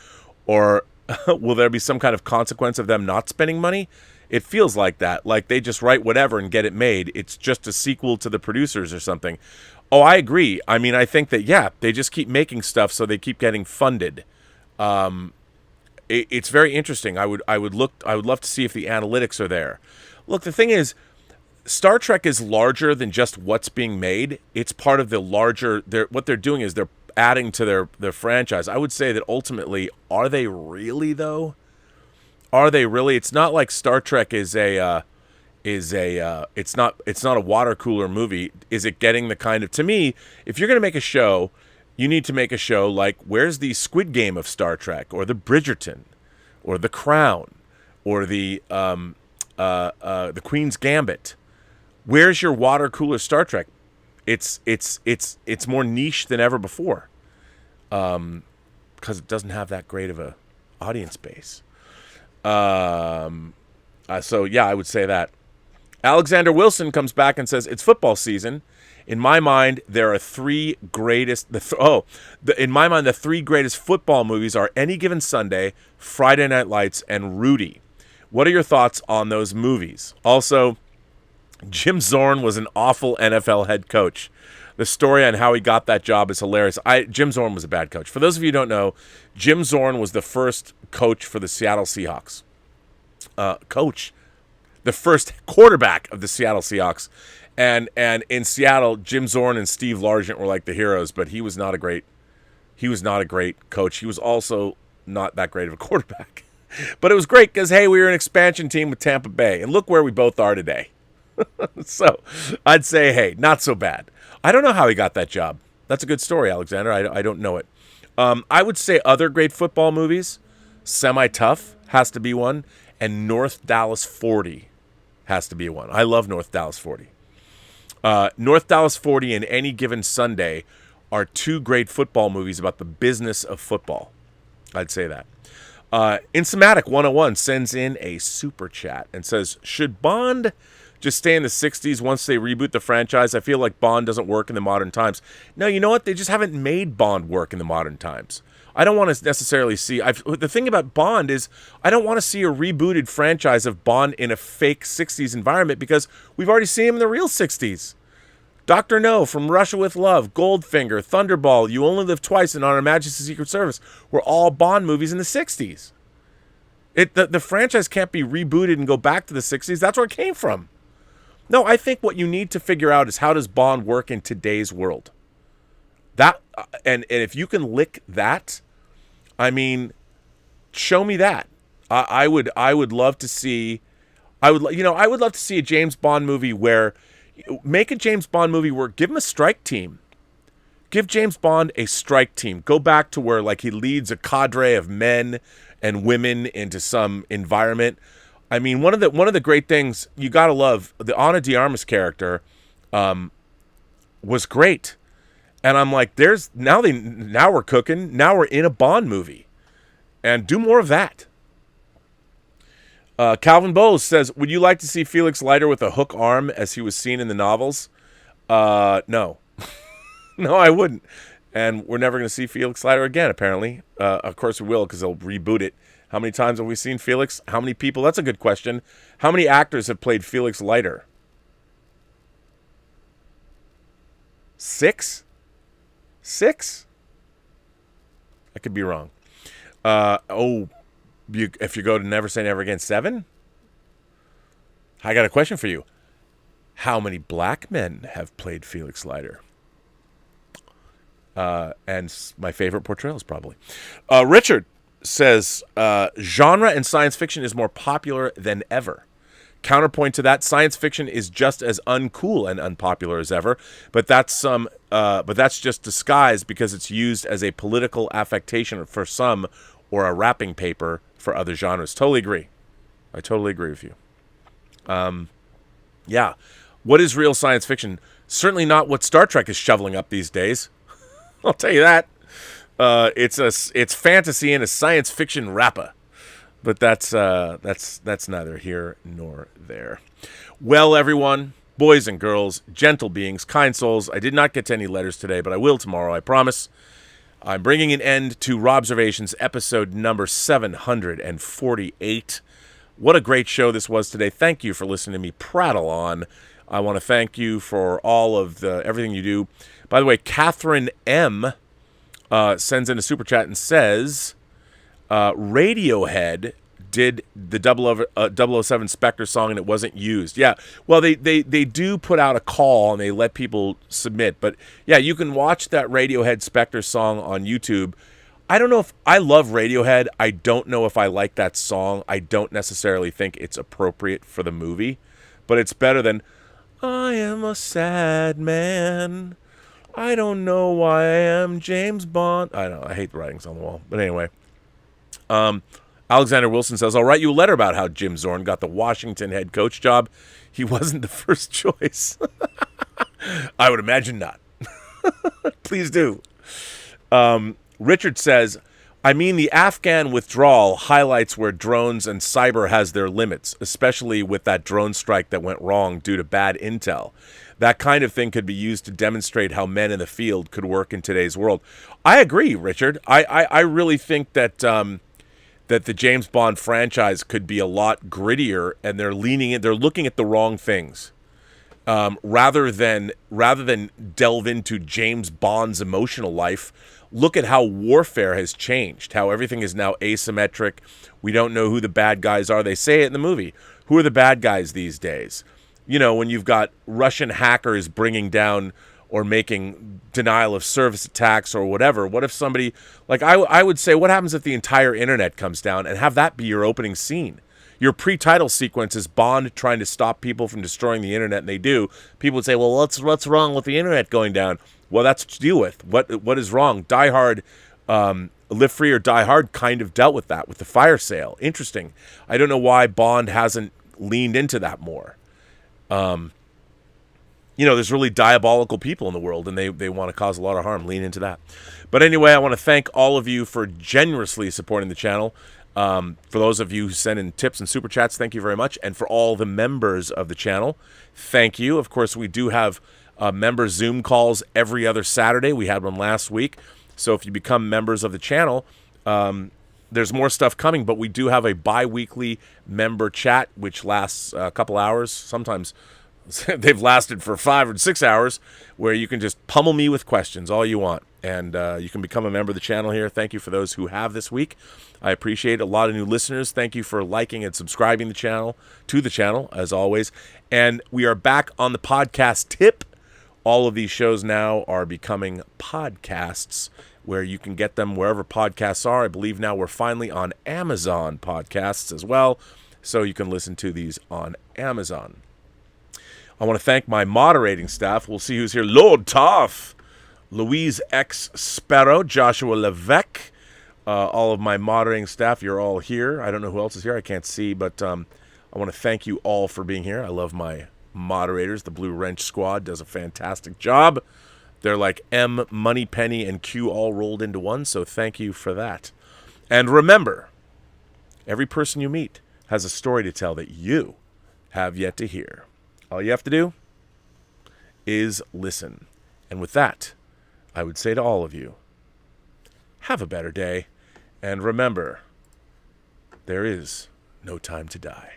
or will there be some kind of consequence of them not spending money? It feels like that. Like they just write whatever and get it made. It's just a sequel to the producers or something. Oh, I agree. I mean, I think that, yeah, they just keep making stuff so they keep getting funded. It's very interesting. I would love to see if the analytics are there. Look, the thing is, Star Trek is larger than just what's being made. It's part of the larger. What they're doing is they're adding to their franchise. I would say that ultimately, are they really though? Are they really? It's not like Star Trek is a. It's not a water cooler movie. Is it getting the kind of, to me, if you're going to make a show, you need to make a show like, where's the Squid Game of Star Trek, or the Bridgerton, or the Crown, or the Queen's Gambit? Where's your water cooler Star Trek? It's more niche than ever before, because it doesn't have that great of a audience base. So yeah, I would say that. Alexander Wilson comes back and says, it's football season. In my mind, there are the three greatest football movies are Any Given Sunday, Friday Night Lights, and Rudy. What are your thoughts on those movies? Also, Jim Zorn was an awful NFL head coach. The story on how he got that job is hilarious. Jim Zorn was a bad coach. For those of you who don't know, Jim Zorn was the first coach for the Seattle Seahawks. The first quarterback of the Seattle Seahawks. And in Seattle, Jim Zorn and Steve Largent were like the heroes, but he was not a great coach. He was also not that great of a quarterback. But it was great because, hey, we were an expansion team with Tampa Bay, and look where we both are today. So I'd say, hey, not so bad. I don't know how he got that job. That's a good story, Alexander. I don't know it. I would say other great football movies. Semi-Tough has to be one, and North Dallas 40 has to be one. I love North Dallas 40. North Dallas 40 and Any Given Sunday are two great football movies about the business of football. I'd say that. Insematic 101 sends in a super chat and says, should Bond just stay in the 60s once they reboot the franchise? I feel like Bond doesn't work in the modern times. No, you know what? They just haven't made Bond work in the modern times. I don't want to necessarily see... the thing about Bond is I don't want to see a rebooted franchise of Bond in a fake 60s environment because we've already seen him in the real 60s. Dr. No, From Russia with Love, Goldfinger, Thunderball, You Only Live Twice, and On Her Majesty's Secret Service were all Bond movies in the 60s. The franchise can't be rebooted and go back to the 60s. That's where it came from. No, I think what you need to figure out is how does Bond work in today's world? That and if you can lick that, I mean, show me that. I would love to see. I would love to see a James Bond movie where make a James Bond movie where give him a strike team. Give James Bond a strike team. Go back to where like he leads a cadre of men and women into some environment. I mean, one of the great things you gotta love, the Ana de Armas character was great. And I'm like, now we're cooking. Now we're in a Bond movie. And do more of that. Calvin Bowles says, would you like to see Felix Leiter with a hook arm as he was seen in the novels? No. No, I wouldn't. And we're never going to see Felix Leiter again, apparently. Of course we will, because they'll reboot it. How many times have we seen Felix? How many people? That's a good question. How many actors have played Felix Leiter? 6? 6? I could be wrong. If you go to Never Say Never Again, 7? I got a question for you. How many black men have played Felix Leiter? And my favorite portrayal is probably. Richard says, genre and science fiction is more popular than ever. Counterpoint to that, science fiction is just as uncool and unpopular as ever, but that's just disguised because it's used as a political affectation for some or a wrapping paper for other genres. Totally agree. I totally agree with you. Yeah. What is real science fiction? Certainly not what Star Trek is shoveling up these days. I'll tell you that. It's fantasy and a science fiction wrapper. But that's neither here nor there. Well, everyone, boys and girls, gentle beings, kind souls, I did not get to any letters today, but I will tomorrow, I promise. I'm bringing an end to Robservations episode number 748. What a great show this was today. Thank you for listening to me prattle on. I want to thank you for all of everything you do. By the way, Catherine M. Sends in a super chat and says, Radiohead did the 007 Spectre song and it wasn't used. Yeah, well, they do put out a call and they let people submit. But yeah, you can watch that Radiohead Spectre song on YouTube. I don't know if I love Radiohead. I don't know if I like that song. I don't necessarily think it's appropriate for the movie, but it's better than I am a sad man. I don't know why I am James Bond. I don't know. I hate the writings on the wall. But anyway. Alexander Wilson says, I'll write you a letter about how Jim Zorn got the Washington head coach job. He wasn't the first choice. I would imagine not. Please do. Richard says, I mean, the Afghan withdrawal highlights where drones and cyber has their limits, especially with that drone strike that went wrong due to bad intel. That kind of thing could be used to demonstrate how men in the field could work in today's world. I agree, Richard. I really think that that the James Bond franchise could be a lot grittier, and they're looking at the wrong things. Rather than delve into James Bond's emotional life, look at how warfare has changed, how everything is now asymmetric. We don't know who the bad guys are. They say it in the movie. Who are the bad guys these days? You know, when you've got Russian hackers bringing down or making denial of service attacks or whatever, what if somebody, like I would say, what happens if the entire internet comes down and have that be your opening scene? Your pre-title sequence is Bond trying to stop people from destroying the internet, and they do. People would say, well, what's wrong with the internet going down? Well, that's what to deal with. What is wrong? Die Hard Live Free or Die Hard kind of dealt with that with the fire sale. Interesting. I don't know why Bond hasn't leaned into that more. There's really diabolical people in the world, and they want to cause a lot of harm. Lean into that. But anyway, I want to thank all of you for generously supporting the channel. For those of you who send in tips and super chats, thank you very much. And for all the members of the channel, thank you. Of course, we do have member Zoom calls every other Saturday. We had one last week. So if you become members of the channel, there's more stuff coming. But we do have a bi-weekly member chat, which lasts a couple hours. Sometimes they've lasted for 5 or 6 hours, where you can just pummel me with questions all you want. And you can become a member of the channel here. Thank you for those who have this week. I appreciate a lot of new listeners. Thank you for liking and subscribing to the channel, as always. And we are back on the podcast tip. All of these shows now are becoming podcasts, where you can get them wherever podcasts are. I believe now we're finally on Amazon podcasts as well, so you can listen to these on Amazon. I want to thank my moderating staff. We'll see who's here. Lord Toff, Louise X. Sparrow, Joshua Levesque, all of my moderating staff. You're all here. I don't know who else is here. I can't see, but I want to thank you all for being here. I love my moderators. The Blue Wrench Squad does a fantastic job. They're like M, Moneypenny, and Q all rolled into one, so thank you for that. And remember, every person you meet has a story to tell that you have yet to hear. All you have to do is listen. And with that, I would say to all of you, have a better day. And remember, there is no time to die.